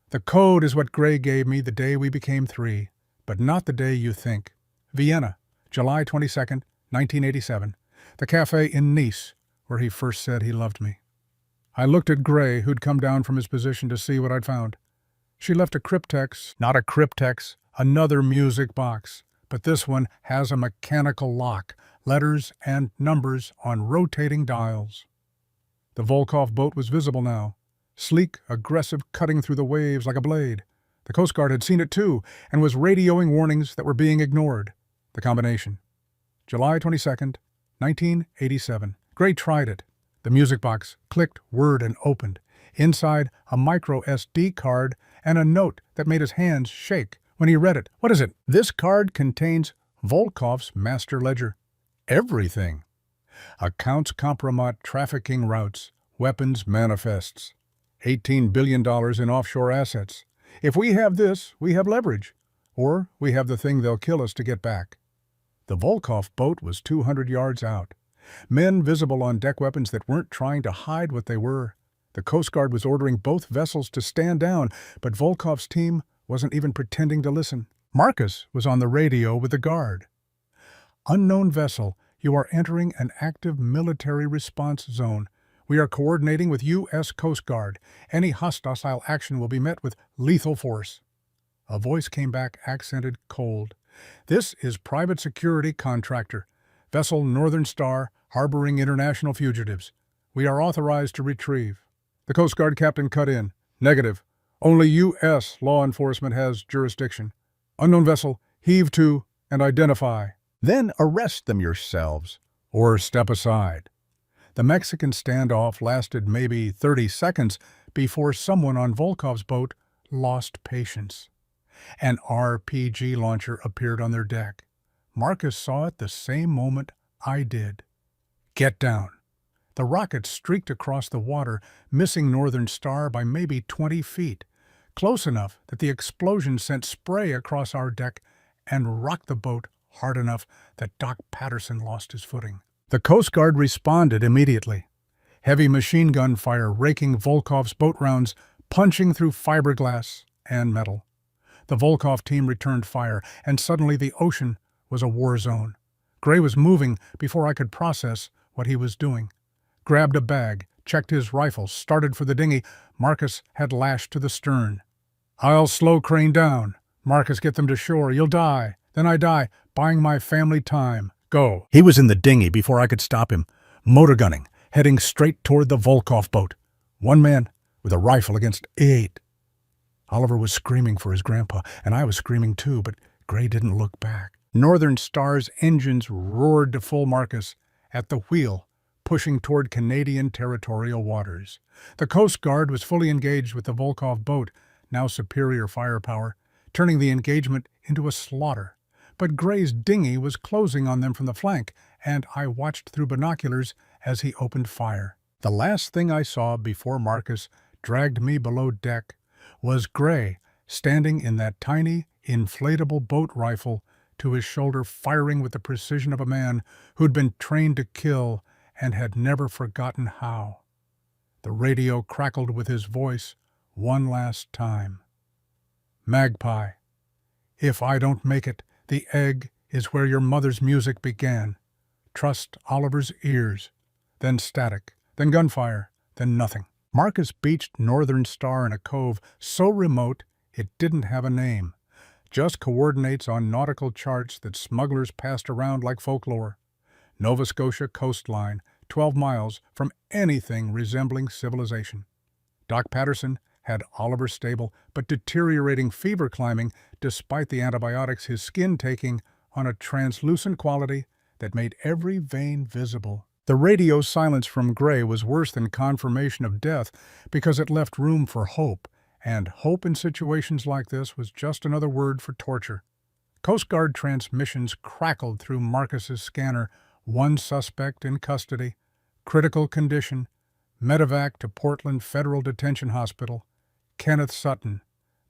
"The code is what Gray gave me the day we became 3, but not the day you think. Vienna, July 22nd, 1987. The cafe in Nice, where he first said he loved me." I looked at Gray, who'd come down from his position to see what I'd found. She left a cryptex, not a cryptex, another music box, but this one has a mechanical lock, letters and numbers on rotating dials. The Volkov boat was visible now, sleek, aggressive, cutting through the waves like a blade. The Coast Guard had seen it too, and was radioing warnings that were being ignored. The combination. July 22nd, 1987. Gray tried it. The music box clicked word and opened. Inside, a micro SD card and a note that made his hands shake when he read it. "What is it?" "This card contains Volkov's master ledger. Everything. Accounts compromat trafficking routes, weapons manifests. $18 billion in offshore assets. If we have this, we have leverage. Or we have the thing they'll kill us to get back." The Volkov boat was 200 yards out. Men visible on deck, weapons that weren't trying to hide what they were. The Coast Guard was ordering both vessels to stand down, but Volkov's team wasn't even pretending to listen. Marcus was on the radio with the guard. "Unknown vessel, you are entering an active military response zone. We are coordinating with U.S. Coast Guard. Any hostile action will be met with lethal force." A voice came back, accented, cold. "This is private security contractor. Vessel Northern Star, harboring international fugitives. We are authorized to retrieve." The Coast Guard captain cut in. "Negative. Only U.S. law enforcement has jurisdiction. Unknown vessel, heave to and identify. Then arrest them yourselves, or step aside." The Mexican standoff lasted maybe 30 seconds before someone on Volkov's boat lost patience. An RPG launcher appeared on their deck. Marcus saw it the same moment I did. "Get down." The rocket streaked across the water, missing Northern Star by maybe 20 feet, close enough that the explosion sent spray across our deck and rocked the boat hard enough that Doc Patterson lost his footing. The Coast Guard responded immediately. Heavy machine gun fire raking Volkov's boat rounds, punching through fiberglass and metal. The Volkov team returned fire, and suddenly the ocean was a war zone. Gray was moving before I could process what he was doing. Grabbed a bag, checked his rifle, started for the dinghy. Marcus had lashed to the stern. "I'll slow crane down. Marcus, get them to shore. You'll die. Then I die, buying my family time. Go." He was in the dinghy before I could stop him, motor gunning, heading straight toward the Volkov boat. One man with a rifle against 8. Oliver was screaming for his grandpa, and I was screaming too, but Gray didn't look back. Northern Star's engines roared to full Marcus, at the wheel, pushing toward Canadian territorial waters. The Coast Guard was fully engaged with the Volkov boat, now superior firepower, turning the engagement into a slaughter. But Gray's dinghy was closing on them from the flank, and I watched through binoculars as he opened fire. The last thing I saw before Marcus dragged me below deck was Gray standing in that tiny, inflatable boat rifle to his shoulder, firing with the precision of a man who'd been trained to kill and had never forgotten how. The radio crackled with his voice one last time. "Magpie, if I don't make it, the egg is where your mother's music began. Trust Oliver's ears." Then static, then gunfire, then nothing. Marcus beached Northern Star in a cove so remote it didn't have a name. Just coordinates on nautical charts that smugglers passed around like folklore. Nova Scotia coastline, 12 miles from anything resembling civilization. Doc Patterson had Oliver stable, but deteriorating fever climbing despite the antibiotics his skin taking on a translucent quality that made every vein visible. The radio silence from Gray was worse than confirmation of death because it left room for hope, and hope in situations like this was just another word for torture. Coast Guard transmissions crackled through Marcus's scanner. One suspect in custody, critical condition, medevac to Portland Federal Detention Hospital, Kenneth Sutton.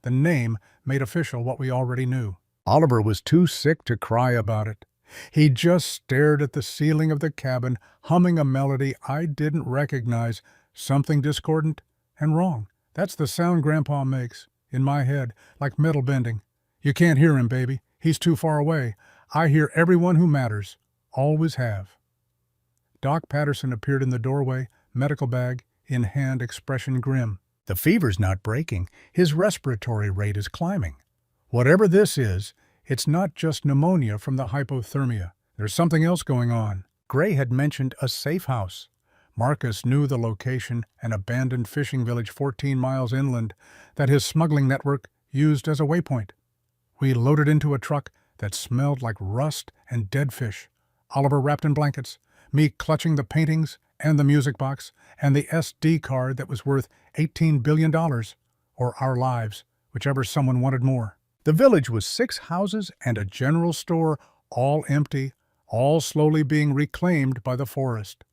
The name made official what we already knew. Oliver was too sick to cry about it. He just stared at the ceiling of the cabin, humming a melody I didn't recognize, something discordant and wrong. That's the sound Grandpa makes, in my head, like metal bending. "You can't hear him, baby. He's too far away. I hear everyone who matters. Always have." Doc Patterson appeared in the doorway, medical bag in hand, expression grim. "The fever's not breaking. His respiratory rate is climbing. Whatever this is, it's not just pneumonia from the hypothermia. There's something else going on." Gray had mentioned a safe house. Marcus knew the location, an abandoned fishing village 14 miles inland that his smuggling network used as a waypoint. We loaded into a truck that smelled like rust and dead fish. Oliver wrapped in blankets, me clutching the paintings and the music box and the SD card that was worth $18 billion, or our lives, whichever someone wanted more. The village was 6 houses and a general store, all empty, all slowly being reclaimed by the forest.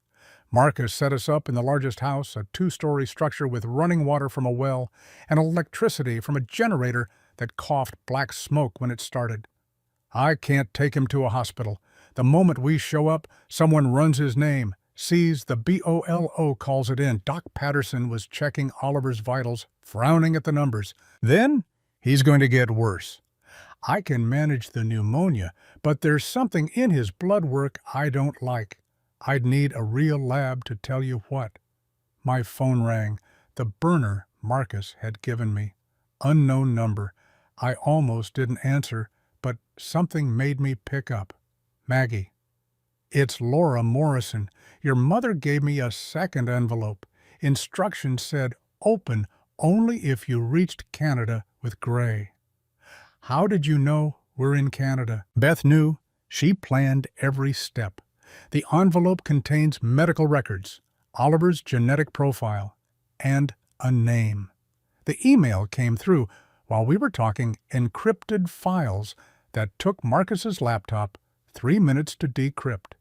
Marcus set us up in the largest house, a 2-story structure with running water from a well and electricity from a generator that coughed black smoke when it started. I can't take him to a hospital. The moment we show up, someone runs his name, sees the BOLO, calls it in. Doc Patterson was checking Oliver's vitals, frowning at the numbers. Then he's going to get worse. I can manage the pneumonia, but there's something in his blood work I don't like. I'd need a real lab to tell you what. My phone rang. The burner Marcus had given me. Unknown number. I almost didn't answer, but something made me pick up. Maggie. It's Laura Morrison. Your mother gave me a second envelope. Instructions said, open only if you reached Canada with Gray. How did you know we're in Canada? Beth knew. She planned every step. The envelope contains medical records, Oliver's genetic profile, and a name. The email came through while we were talking encrypted files that took Marcus's laptop 3 minutes to decrypt.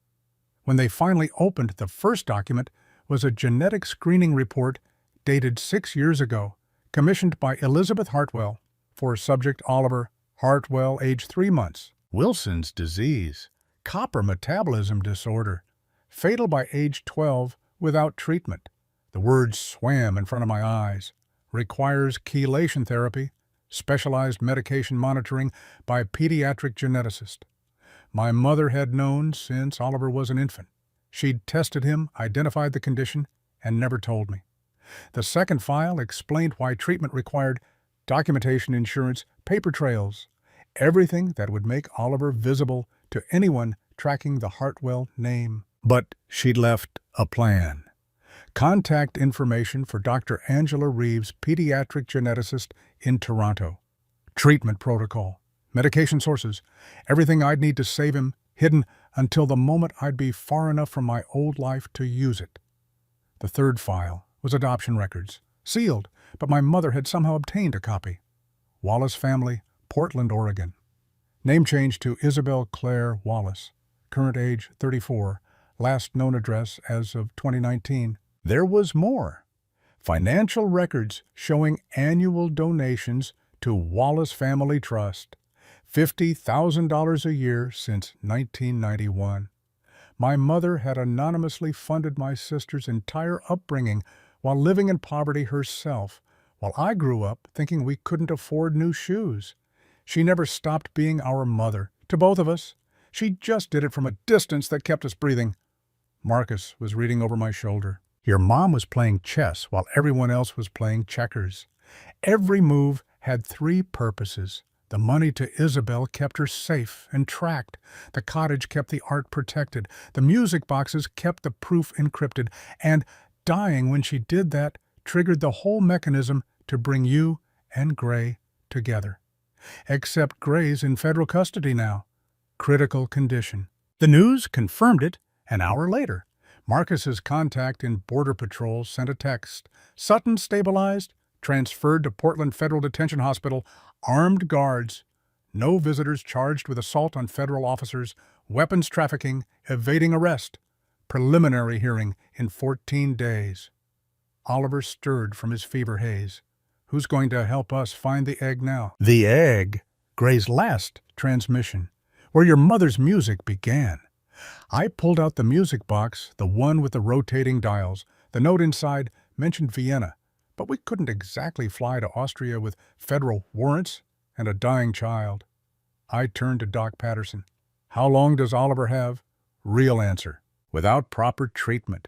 When they finally opened, the first document was a genetic screening report dated 6 years ago, commissioned by Elizabeth Hartwell for subject Oliver Hartwell, age 3 months. Wilson's disease, copper metabolism disorder, fatal by age 12 without treatment. The words swam in front of my eyes. Requires chelation therapy, specialized medication monitoring by pediatric geneticist. My mother had known since Oliver was an infant. She'd tested him, identified the condition, and never told me. The second file explained why treatment required documentation, insurance, paper trails, everything that would make Oliver visible to anyone tracking the Hartwell name. But she'd left a plan. Contact information for Dr. Angela Reeves, pediatric geneticist in Toronto. Treatment protocol, medication sources, everything I'd need to save him, hidden until the moment I'd be far enough from my old life to use it. The third file was adoption records, sealed, but my mother had somehow obtained a copy. Wallace family, Portland, Oregon. Name changed to Isabel Claire Wallace. Current age 34. Last known address as of 2019. There was more. Financial records showing annual donations to Wallace Family Trust. $50,000 a year since 1991. My mother had anonymously funded my sister's entire upbringing while living in poverty herself, while I grew up thinking we couldn't afford new shoes. She never stopped being our mother, to both of us. She just did it from a distance that kept us breathing. Marcus was reading over my shoulder. Your mom was playing chess while everyone else was playing checkers. Every move had 3 purposes. The money to Isabel kept her safe and tracked. The cottage kept the art protected. The music boxes kept the proof encrypted. And dying when she did that triggered the whole mechanism to bring you and Gray together. Except Gray's in federal custody now. Critical condition. The news confirmed it an hour later. Marcus's contact in Border Patrol sent a text. Sutton stabilized, transferred to Portland Federal Detention Hospital, armed guards. No visitors charged with assault on federal officers, weapons trafficking, evading arrest. Preliminary hearing in 14 days. Oliver stirred from his fever haze. Who's going to help us find the egg now? The egg? Gray's last transmission, where your mother's music began. I pulled out the music box, the one with the rotating dials. The note inside mentioned Vienna, but we couldn't exactly fly to Austria with federal warrants and a dying child. I turned to Doc Patterson. How long does Oliver have? Real answer. Without proper treatment.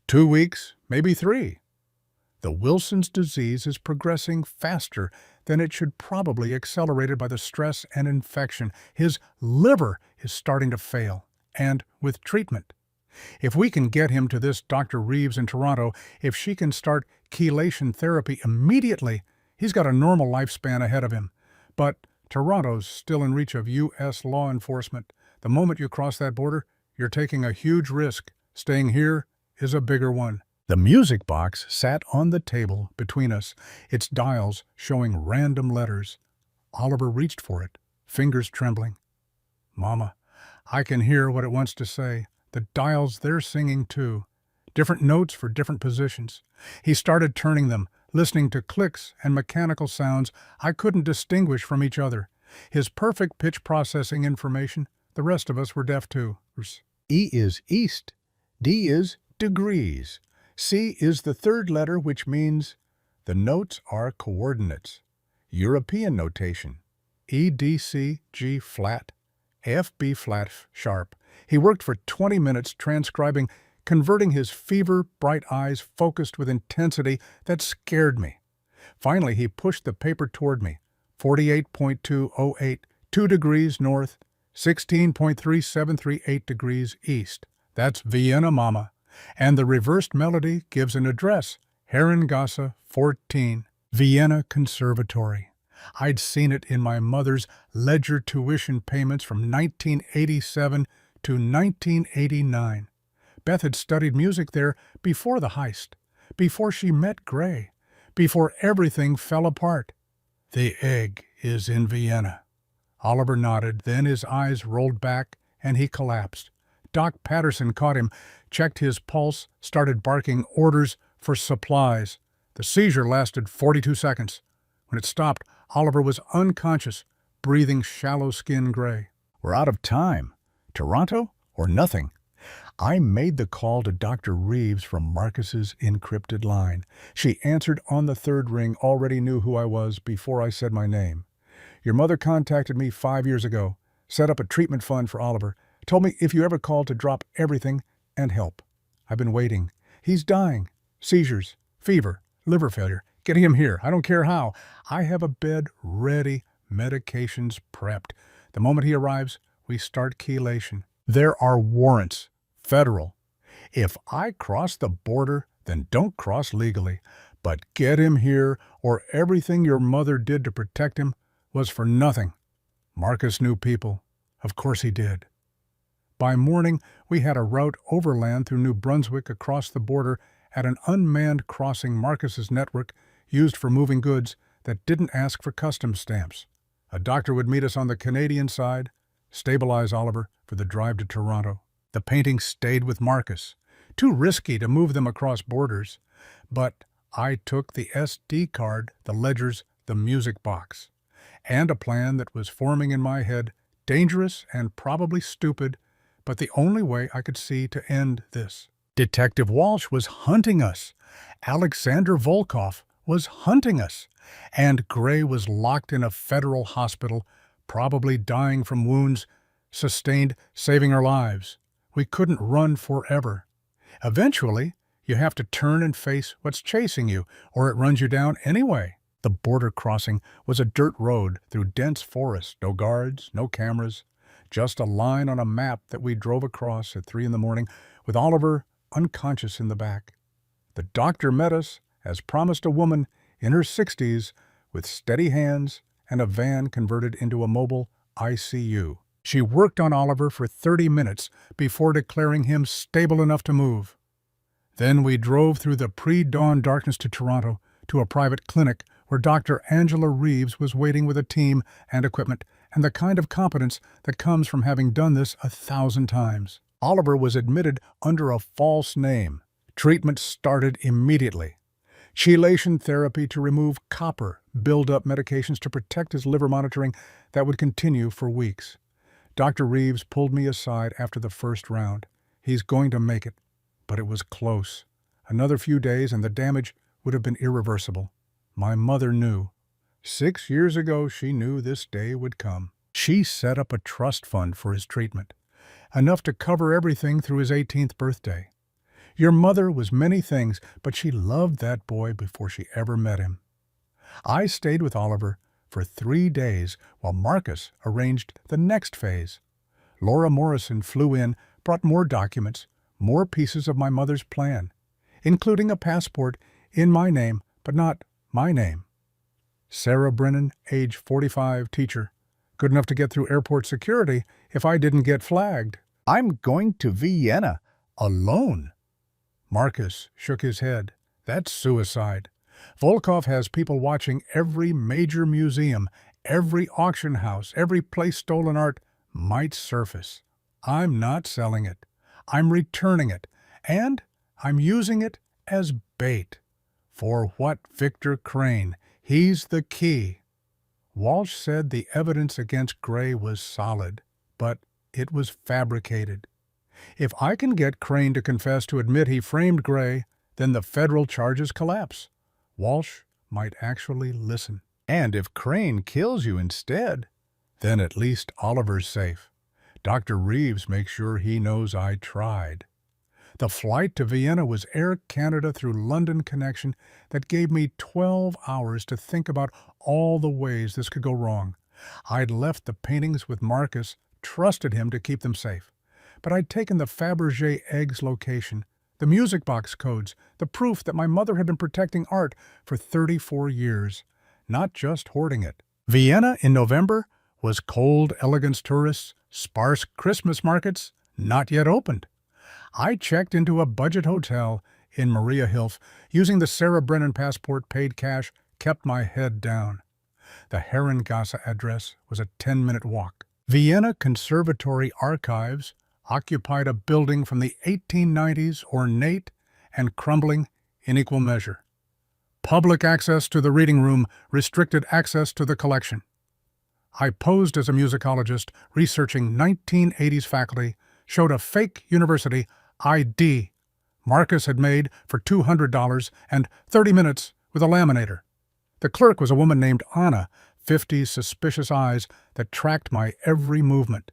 2 weeks, maybe 3. The Wilson's disease is progressing faster than it should, probably accelerated by the stress and infection. His liver is starting to fail. And with treatment. If we can get him to this Dr. Reeves in Toronto, if she can start chelation therapy immediately, he's got a normal lifespan ahead of him. But Toronto's still in reach of U.S. law enforcement. The moment you cross that border, you're taking a huge risk. Staying here is a bigger one. The music box sat on the table between us, its dials showing random letters. Oliver reached for it, fingers trembling. Mama, I can hear what it wants to say. The dials, they're singing too. Different notes for different positions. He started turning them, listening to clicks and mechanical sounds I couldn't distinguish from each other. His perfect pitch processing information, the rest of us were deaf to. E is east. D is degrees. C is the third letter, which means the notes are coordinates. European notation. E, D, C, G flat. F, B flat, sharp. He worked for 20 minutes transcribing converting his fever-bright eyes focused with intensity that scared me. Finally, he pushed the paper toward me. 48.208, 2 degrees north, 16.3738 degrees east. That's Vienna, Mama. And the reversed melody gives an address, Herrengasse 14, Vienna Conservatory. I'd seen it in my mother's ledger tuition payments from 1987 to 1989. Beth had studied music there before the heist, before she met Gray, before everything fell apart. The egg is in Vienna. Oliver nodded, then his eyes rolled back and he collapsed. Doc Patterson caught him, checked his pulse, started barking orders for supplies. The seizure lasted 42 seconds. When it stopped, Oliver was unconscious, breathing shallow-skin Gray.
We're out of time. Toronto or nothing. I made the call to Dr. Reeves from Marcus's encrypted line. She answered on the third ring, already knew who I was before I said my name. Your mother contacted me 5 years ago, set up a treatment fund for Oliver, told me if you ever called to drop everything and help. I've been waiting. He's dying. Seizures, fever, liver failure. Get him here. I don't care how. I have a bed ready, medications prepped. The moment he arrives, we start chelation. There are warrants. Federal. If I cross the border, then don't cross legally. But get him here, or everything your mother did to protect him was for nothing. Marcus knew people. Of course he did. By morning, we had a route overland through New Brunswick across the border at an unmanned crossing Marcus's network used for moving goods that didn't ask for customs stamps. A doctor would meet us on the Canadian side, stabilize Oliver for the drive to Toronto. The paintings stayed with Marcus. Too risky to move them across borders. But I took the SD card, the ledgers, the music box, and a plan that was forming in my head, dangerous and probably stupid, but the only way I could see to end this. Detective Walsh was hunting us. Alexander Volkov was hunting us. And Gray was locked in a federal hospital, probably dying from wounds sustained, saving our lives. We couldn't run forever. Eventually, you have to turn and face what's chasing you, or it runs you down anyway. The border crossing was a dirt road through dense forest, no guards, no cameras, just a line on a map that we drove across at 3 a.m. with Oliver unconscious in the back. The doctor met us, as promised, a woman in her 60s with steady hands and a van converted into a mobile ICU. She worked on Oliver for 30 minutes before declaring him stable enough to move. Then we drove through the pre-dawn darkness to Toronto, to a private clinic where Dr. Angela Reeves was waiting with a team and equipment and the kind of competence that comes from having done this 1,000 times. Oliver was admitted under a false name. Treatment started immediately. Chelation therapy to remove copper, build-up medications to protect his liver monitoring that would continue for weeks. Dr. Reeves pulled me aside after the first round. He's going to make it, but it was close. Another few days and the damage would have been irreversible. My mother knew. 6 years ago, she knew this day would come. She set up a trust fund for his treatment, enough to cover everything through his 18th birthday. Your mother was many things, but she loved that boy before she ever met him. I stayed with Oliver for 3 days while Marcus arranged the next phase. Laura Morrison flew in, brought more documents, more pieces of my mother's plan, including a passport in my name, but not my name. Sarah Brennan, age 45, teacher. Good enough to get through airport security if I didn't get flagged. I'm going to Vienna. Alone. Marcus shook his head. That's suicide. Volkov has people watching every major museum, every auction house, every place stolen art might surface. I'm not selling it. I'm returning it. And I'm using it as bait. For what Victor Crane? He's the key. Walsh said the evidence against Gray was solid, but it was fabricated. If I can get Crane to confess to admit he framed Gray, then the federal charges collapse. Walsh might actually listen. And if Crane kills you instead, then at least Oliver's safe. Dr. Reeves makes sure he knows I tried.
The flight to Vienna was Air Canada through London connection that gave me 12 hours to think about all the ways this could go wrong. I'd left the paintings with Marcus, trusted him to keep them safe. But I'd taken the Fabergé eggs location, the music box codes, the proof that my mother had been protecting art for 34 years, not just hoarding it. Vienna in November was cold elegance tourists, sparse Christmas markets, not yet opened. I checked into a budget hotel in Maria Hilf, using the Sarah Brennan passport, paid cash, kept my head down. The Herrengasse address was a 10-minute walk. Vienna Conservatory Archives occupied a building from the 1890s, ornate and crumbling in equal measure. Public access to the reading room restricted access to the collection. I posed as a musicologist researching 1980s faculty, showed a fake university ID Marcus had made for $200 and 30 minutes with a laminator. The clerk was a woman named Anna, 50 suspicious eyes that tracked my every movement.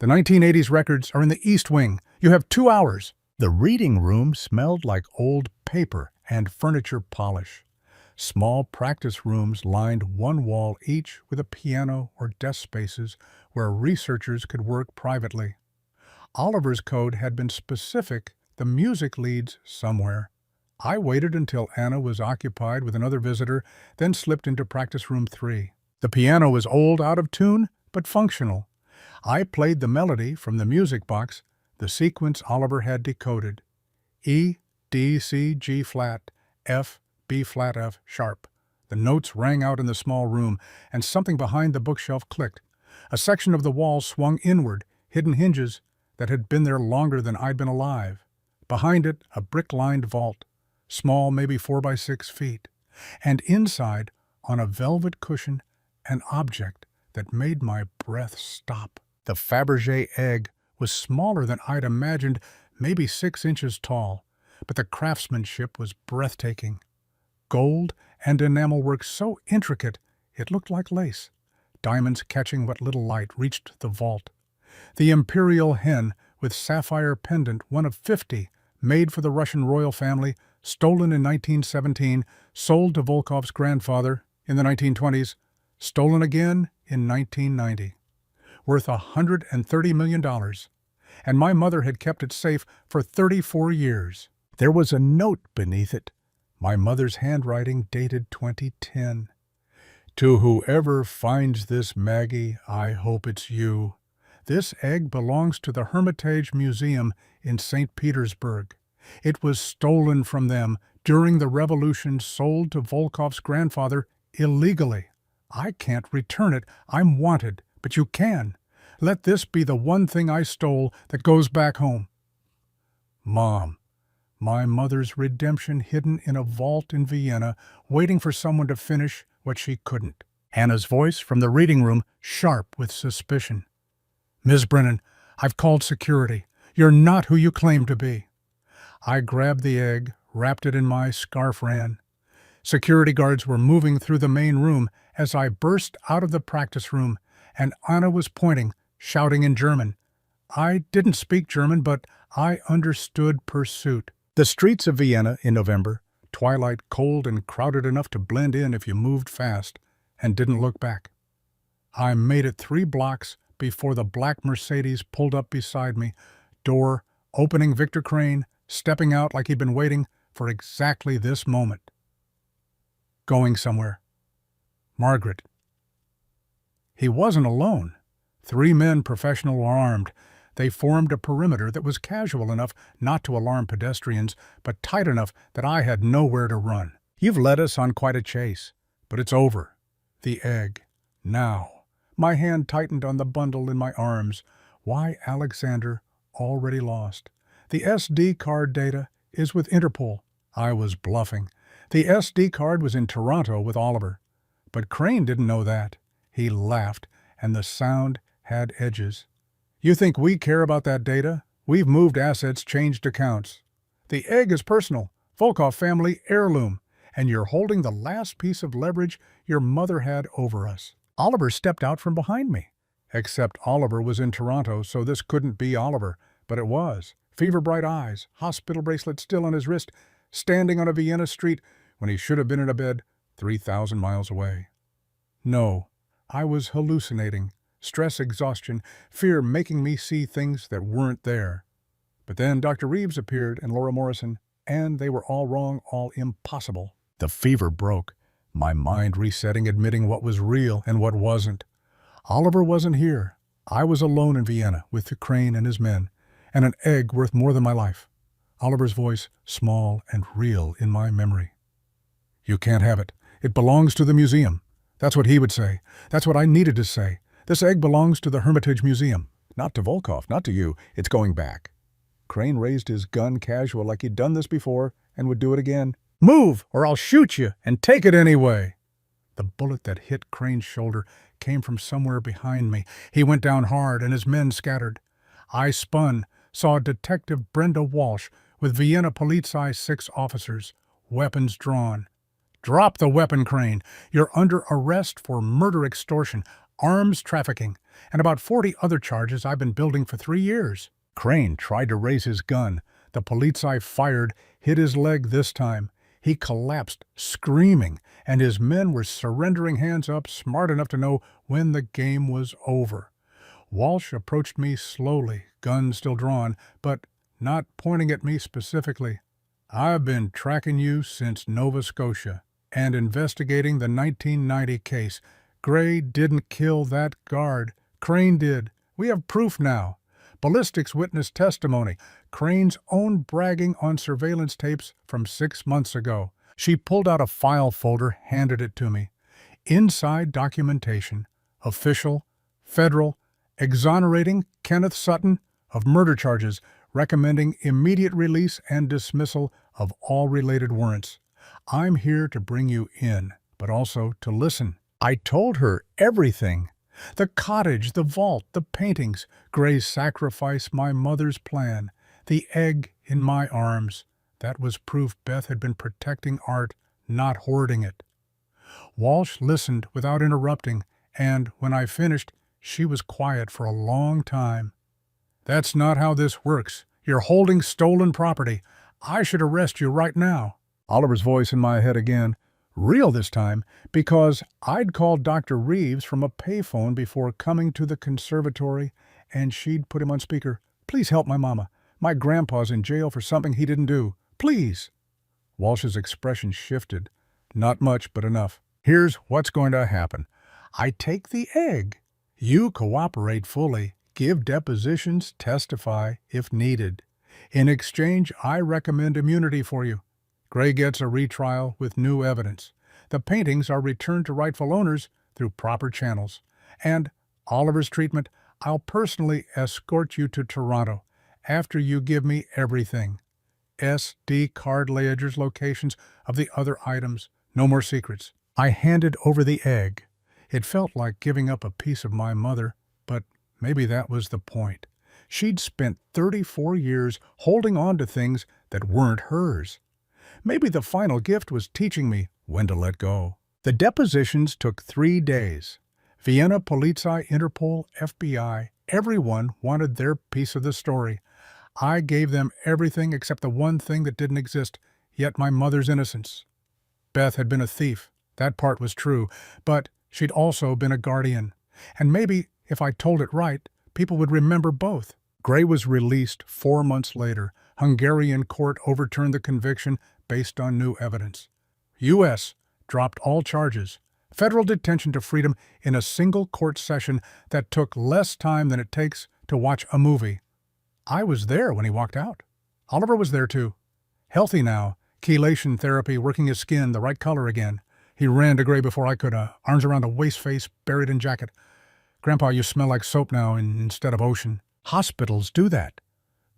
The 1980s records are in the East Wing. You have 2 hours. The reading room smelled like old paper and furniture polish. Small practice rooms lined one wall each with a piano or desk spaces where researchers could work privately. Oliver's code had been specific, the music leads somewhere. I waited until Anna was occupied with another visitor, then slipped into practice room 3. The piano was old, out of tune, but functional. I played the melody from the music box, the sequence Oliver had decoded. E, D, C, G flat, F, B flat, F sharp. The notes rang out in the small room, and something behind the bookshelf clicked. A section of the wall swung inward, hidden hinges that had been there longer than I'd been alive. Behind it, a brick-lined vault, small, maybe 4 by 6 feet. And inside, on a velvet cushion, an object that made my breath stop. The Fabergé egg was smaller than I'd imagined, maybe 6 inches tall, but the craftsmanship was breathtaking. Gold and enamel work so intricate it looked like lace. Diamonds catching what little light reached the vault. The imperial hen with sapphire pendant, one of 50, made for the Russian royal family, stolen in 1917, sold to Volkov's grandfather in the 1920s, stolen again in 1990. Worth $130 million. And my mother had kept it safe for 34 years. There was a note beneath it, my mother's handwriting dated 2010. To whoever finds this, Maggie, I hope it's you. This egg belongs to the Hermitage Museum in St. Petersburg. It was stolen from them during the revolution, sold to Volkov's grandfather illegally. I can't return it. I'm wanted, but you can. Let this be the one thing I stole that goes back home. Mom, my mother's redemption hidden in a vault in Vienna, waiting for someone to finish what she couldn't. Hannah's voice from the reading room, sharp with suspicion. Ms. Brennan, I've called security. You're not who you claim to be. I grabbed the egg, wrapped it in my scarf, ran. Security guards were moving through the main room as I burst out of the practice room, and Anna was pointing, shouting in German. I didn't speak German, but I understood pursuit. The streets of Vienna in November, twilight cold and crowded enough to blend in if you moved fast and didn't look back. I made it 3 blocks before the black Mercedes pulled up beside me, door opening. Victor Crane stepping out like he'd been waiting for exactly this moment. Going somewhere. Margaret. He wasn't alone. 3 men, professional, armed. They formed a perimeter that was casual enough not to alarm pedestrians, but tight enough that I had nowhere to run. You've led us on quite a chase, but it's over. The egg. Now. My hand tightened on the bundle in my arms. Why Alexander, already lost. The SD card data is with Interpol. I was bluffing. The SD card was in Toronto with Oliver. But Crane didn't know that. He laughed, and the sound had edges. You think we care about that data? We've moved assets, changed accounts. The egg is personal, Volkov family heirloom, and you're holding the last piece of leverage your mother had over us. Oliver stepped out from behind me. Except Oliver was in Toronto, so this couldn't be Oliver, but it was. fever-bright eyes, hospital bracelet still on his wrist, standing on a Vienna street when he should have been in a bed 3,000 miles away. No, I was hallucinating, stress exhaustion, fear making me see things that weren't there. But then Dr. Reeves appeared and Laura Morrison, and they were all wrong, all impossible. The fever broke, my mind resetting, admitting what was real and what wasn't. Oliver wasn't here. I was alone in Vienna with the Crane and his men, and an egg worth more than my life. Oliver's voice, small and real in my memory. You can't have it. It belongs to the museum. That's what he would say. That's what I needed to say. This egg belongs to the Hermitage Museum. Not to Volkov, not to you. It's going back. Crane raised his gun casual like he'd done this before and would do it again. Move, or I'll shoot you, and take it anyway. The bullet that hit Crane's shoulder came from somewhere behind me. He went down hard, and his men scattered. I spun, saw Detective Brenda Walsh with Vienna Polizei 6 officers, weapons drawn. Drop the weapon, Crane. You're under arrest for murder extortion, arms trafficking, and about 40 other charges I've been building for 3 years. Crane tried to raise his gun. The Polizei fired, hit his leg this time. He collapsed, screaming, and his men were surrendering, hands up, smart enough to know when the game was over. Walsh approached me slowly, gun still drawn, but not pointing at me specifically. I've been tracking you since Nova Scotia and investigating the 1990 case. Gray didn't kill that guard. Crane did. We have proof now. Ballistics witness testimony. Crane's own bragging on surveillance tapes from 6 months ago. She pulled out a file folder, handed it to me. Inside documentation. Official, federal, exonerating Kenneth Sutton of murder charges, recommending immediate release and dismissal of all related warrants. I'm here to bring you in, but also to listen. I told her everything. The cottage, the vault, the paintings, Gray's sacrifice, my mother's plan, the egg in my arms. That was proof Beth had been protecting art, not hoarding it. Walsh listened without interrupting, and when I finished, she was quiet for a long time. That's not how this works. You're holding stolen property. I should arrest you right now. Oliver's voice in my head again. Real this time, because I'd called Dr. Reeves from a payphone before coming to the conservatory, and she'd put him on speaker. Please help my mama. My grandpa's in jail for something he didn't do. Please. Walsh's expression shifted. Not much, but enough. Here's what's going to happen. I take the egg. You cooperate fully, give depositions, testify if needed. In exchange, I recommend immunity for you. Gray gets a retrial with new evidence. The paintings are returned to rightful owners through proper channels. And Oliver's treatment, I'll personally escort you to Toronto after you give me everything. SD card ledgers, locations of the other items. No more secrets. I handed over the egg. It felt like giving up a piece of my mother, but maybe that was the point. She'd spent 34 years holding on to things that weren't hers. Maybe the final gift was teaching me when to let go. The depositions took 3 days. Vienna, Polizei, Interpol, FBI, everyone wanted their piece of the story. I gave them everything except the one thing that didn't exist, yet my mother's innocence. Beth had been a thief. That part was true, but she'd also been a guardian. And maybe, if I told it right, people would remember both. Gray was released 4 months later. Hungarian court overturned the conviction based on new evidence. U.S. dropped all charges. Federal detention to freedom in a single court session that took less time than it takes to watch a movie. I was there when he walked out. Oliver was there too. Healthy now, chelation therapy working his skin the right color again. He ran to Gray before I could, arms around a waist face buried in jacket. Grandpa, you smell like soap now instead of ocean. Hospitals do that.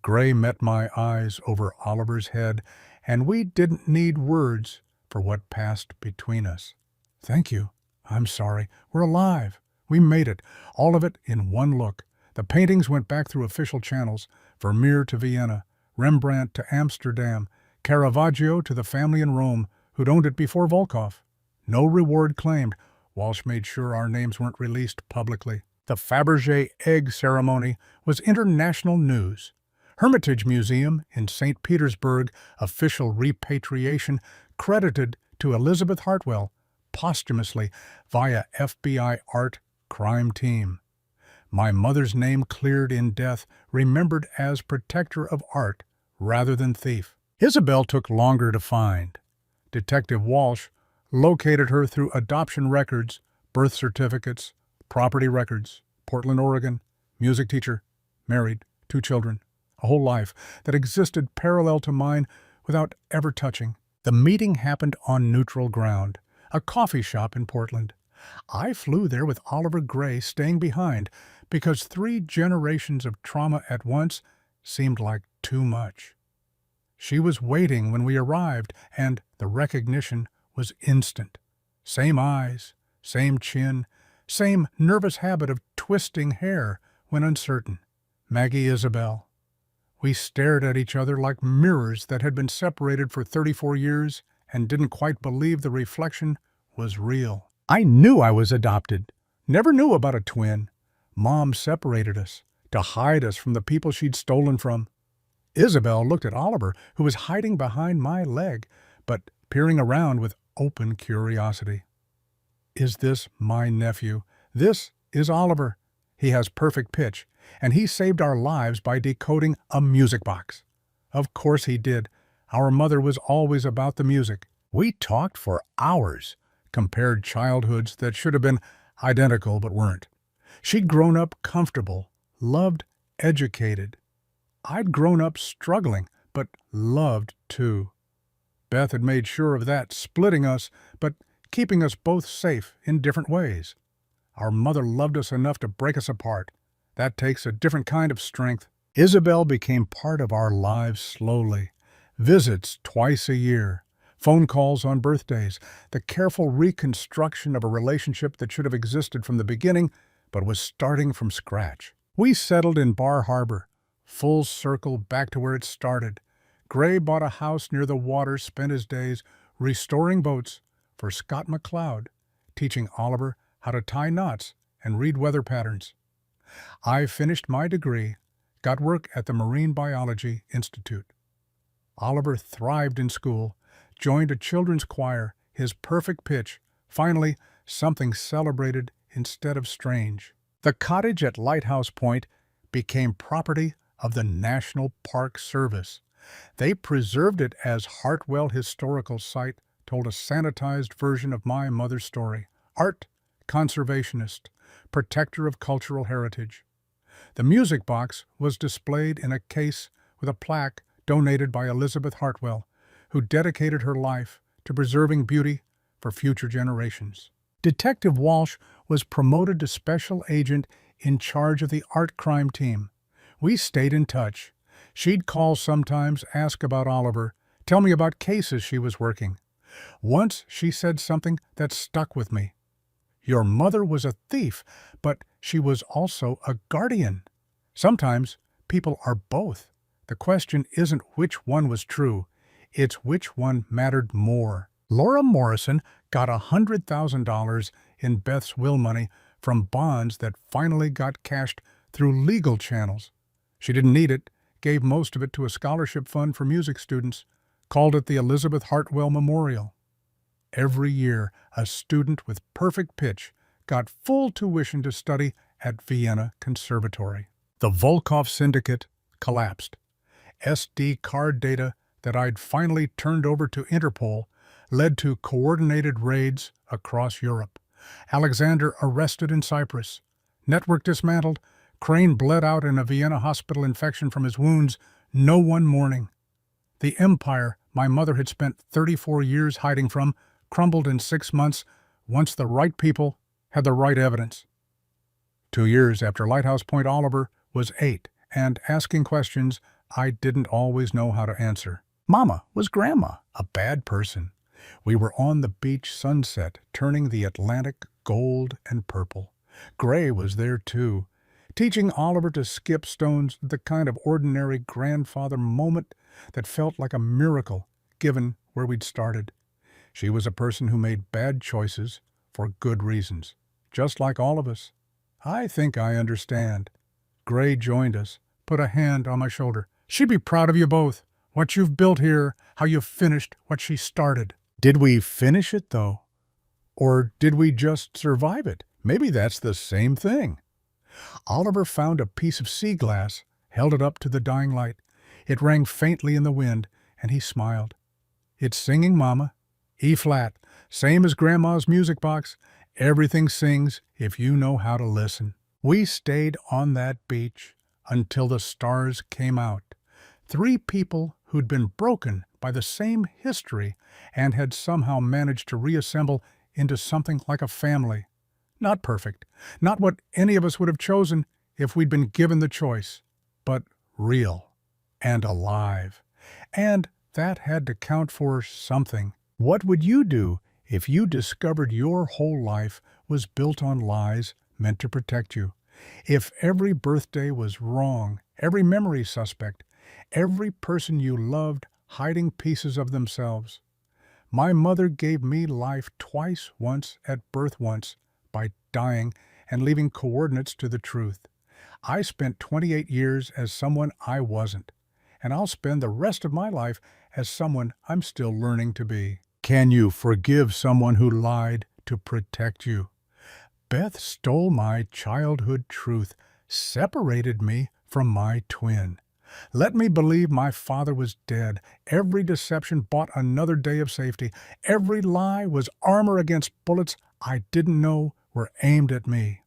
Gray met my eyes over Oliver's head, and we didn't need words for what passed between us. Thank you. I'm sorry. We're alive. We made it. All of it in one look. The paintings went back through official channels. Vermeer to Vienna, Rembrandt to Amsterdam, Caravaggio to the family in Rome who'd owned it before Volkov. No reward claimed. Walsh made sure our names weren't released publicly. The Fabergé egg ceremony was international news. Hermitage Museum in St. Petersburg, official repatriation credited to Elizabeth Hartwell, posthumously via FBI Art Crime Team. My mother's name cleared in death, remembered as protector of art rather than thief. Isabel took longer to find. Detective Walsh located her through adoption records, birth certificates, property records, Portland, Oregon, music teacher, married, 2 children, a whole life that existed parallel to mine without ever touching. The meeting happened on neutral ground, a coffee shop in Portland. I flew there with Oliver Gray staying behind because 3 generations of trauma at once seemed like too much. She was waiting when we arrived, and the recognition was instant. Same eyes, same chin, same nervous habit of twisting hair when uncertain. Maggie Isabel. We stared at each other like mirrors that had been separated for 34 years and didn't quite believe the reflection was real. I knew I was adopted. Never knew about a twin. Mom separated us to hide us from the people she'd stolen from. Isabel looked at Oliver, who was hiding behind my leg, but peering around with open curiosity. Is this my nephew? This is Oliver. He has perfect pitch, and he saved our lives by decoding a music box. Of course he did. Our mother was always about the music. We talked for hours, compared childhoods that should have been identical but weren't. She'd grown up comfortable, loved, educated. I'd grown up struggling, but loved too. Beth had made sure of that, splitting us, but keeping us both safe in different ways. Our mother loved us enough to break us apart. That takes a different kind of strength. Isabel became part of our lives slowly. Visits twice a year, phone calls on birthdays, the careful reconstruction of a relationship that should have existed from the beginning, but was starting from scratch. We settled in Bar Harbor, full circle back to where it started. Gray bought a house near the water, spent his days restoring boats for Scott McCloud, teaching Oliver how to tie knots and read weather patterns. I finished my degree, got work at the Marine Biology Institute. Oliver thrived in school, joined a children's choir, his perfect pitch, finally something celebrated instead of strange. The cottage at Lighthouse Point became property of the National Park Service. They preserved it as Hartwell Historical Site, told a sanitized version of my mother's story. Art, conservationist, protector of cultural heritage. The music box was displayed in a case with a plaque donated by Elizabeth Hartwell, who dedicated her life to preserving beauty for future generations. Detective Walsh was promoted to special agent in charge of the art crime team. We stayed in touch. She'd call sometimes, ask about Oliver, tell me about cases she was working. Once she said something that stuck with me. Your mother was a thief, but she was also a guardian. Sometimes people are both. The question isn't which one was true, it's which one mattered more. Laura Morrison got $100,000 in Beth's will money from bonds that finally got cashed through legal channels. She didn't need it, gave most of it to a scholarship fund for music students, called it the Elizabeth Hartwell Memorial. Every year, a student with perfect pitch got full tuition to study at Vienna Conservatory. The Volkov Syndicate collapsed. SD card data that I'd finally turned over to Interpol led to coordinated raids across Europe. Alexander arrested in Cyprus. Network dismantled. Crane bled out in a Vienna hospital infection from his wounds. No one mourning. The empire my mother had spent 34 years hiding from crumbled in 6 months once the right people had the right evidence. 2 years after Lighthouse Point, Oliver was 8 and asking questions I didn't always know how to answer. Mama was Grandma, a bad person. We were on the beach, sunset, turning the Atlantic gold and purple. Gray was there too, teaching Oliver to skip stones, the kind of ordinary grandfather moment that felt like a miracle given where we'd started. She was a person who made bad choices for good reasons, just like all of us. I think I understand. Gray joined us, put a hand on my shoulder. She'd be proud of you both. What you've built here, how you've finished what she started.
Did we finish it, though? Or did we just survive it? Maybe that's the same thing. Oliver found a piece of sea glass, held it up to the dying light. It rang faintly in the wind, and he smiled. It's singing, Mama. E-flat, same as Grandma's music box. Everything sings if you know how to listen. We stayed on that beach until the stars came out. 3 people who'd been broken by the same history and had somehow managed to reassemble into something like a family. Not perfect, not what any of us would have chosen if we'd been given the choice, but real and alive. And that had to count for something. What would you do if you discovered your whole life was built on lies meant to protect you? If every birthday was wrong, every memory suspect, every person you loved hiding pieces of themselves? My mother gave me life twice, once at birth, once by dying and leaving coordinates to the truth. I spent 28 years as someone I wasn't, and I'll spend the rest of my life as someone I'm still learning to be. Can you forgive someone who lied to protect you? Beth stole my childhood truth, separated me from my twin. Let me believe my father was dead. Every deception bought another day of safety. Every lie was armor against bullets I didn't know were aimed at me.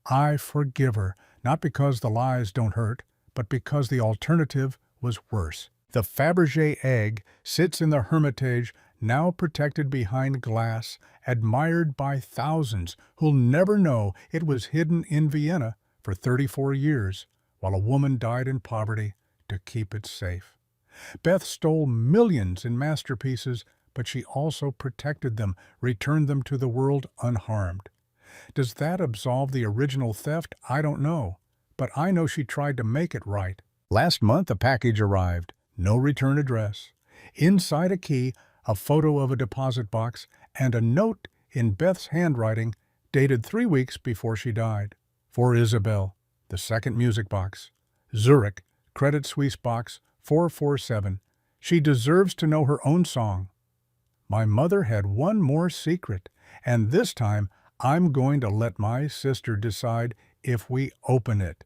I forgive her, not because the lies don't hurt, but because the alternative was worse. The Fabergé egg sits in the Hermitage, now protected behind glass, admired by thousands who'll never know it was hidden in Vienna for 34 years, while a woman died in poverty to keep it safe. Beth stole millions in masterpieces, but she also protected them, returned them to the world unharmed. Does that absolve the original theft? I don't know, but I know she tried to make it right. Last month a package arrived, no return address. Inside a key, a photo of a deposit box, and a note in Beth's handwriting dated 3 weeks before she died. For Isabel, the second music box. Zurich, Credit Suisse box 447. She deserves to know her own song. My mother had one more secret, and this time I'm going to let my sister decide if we open it.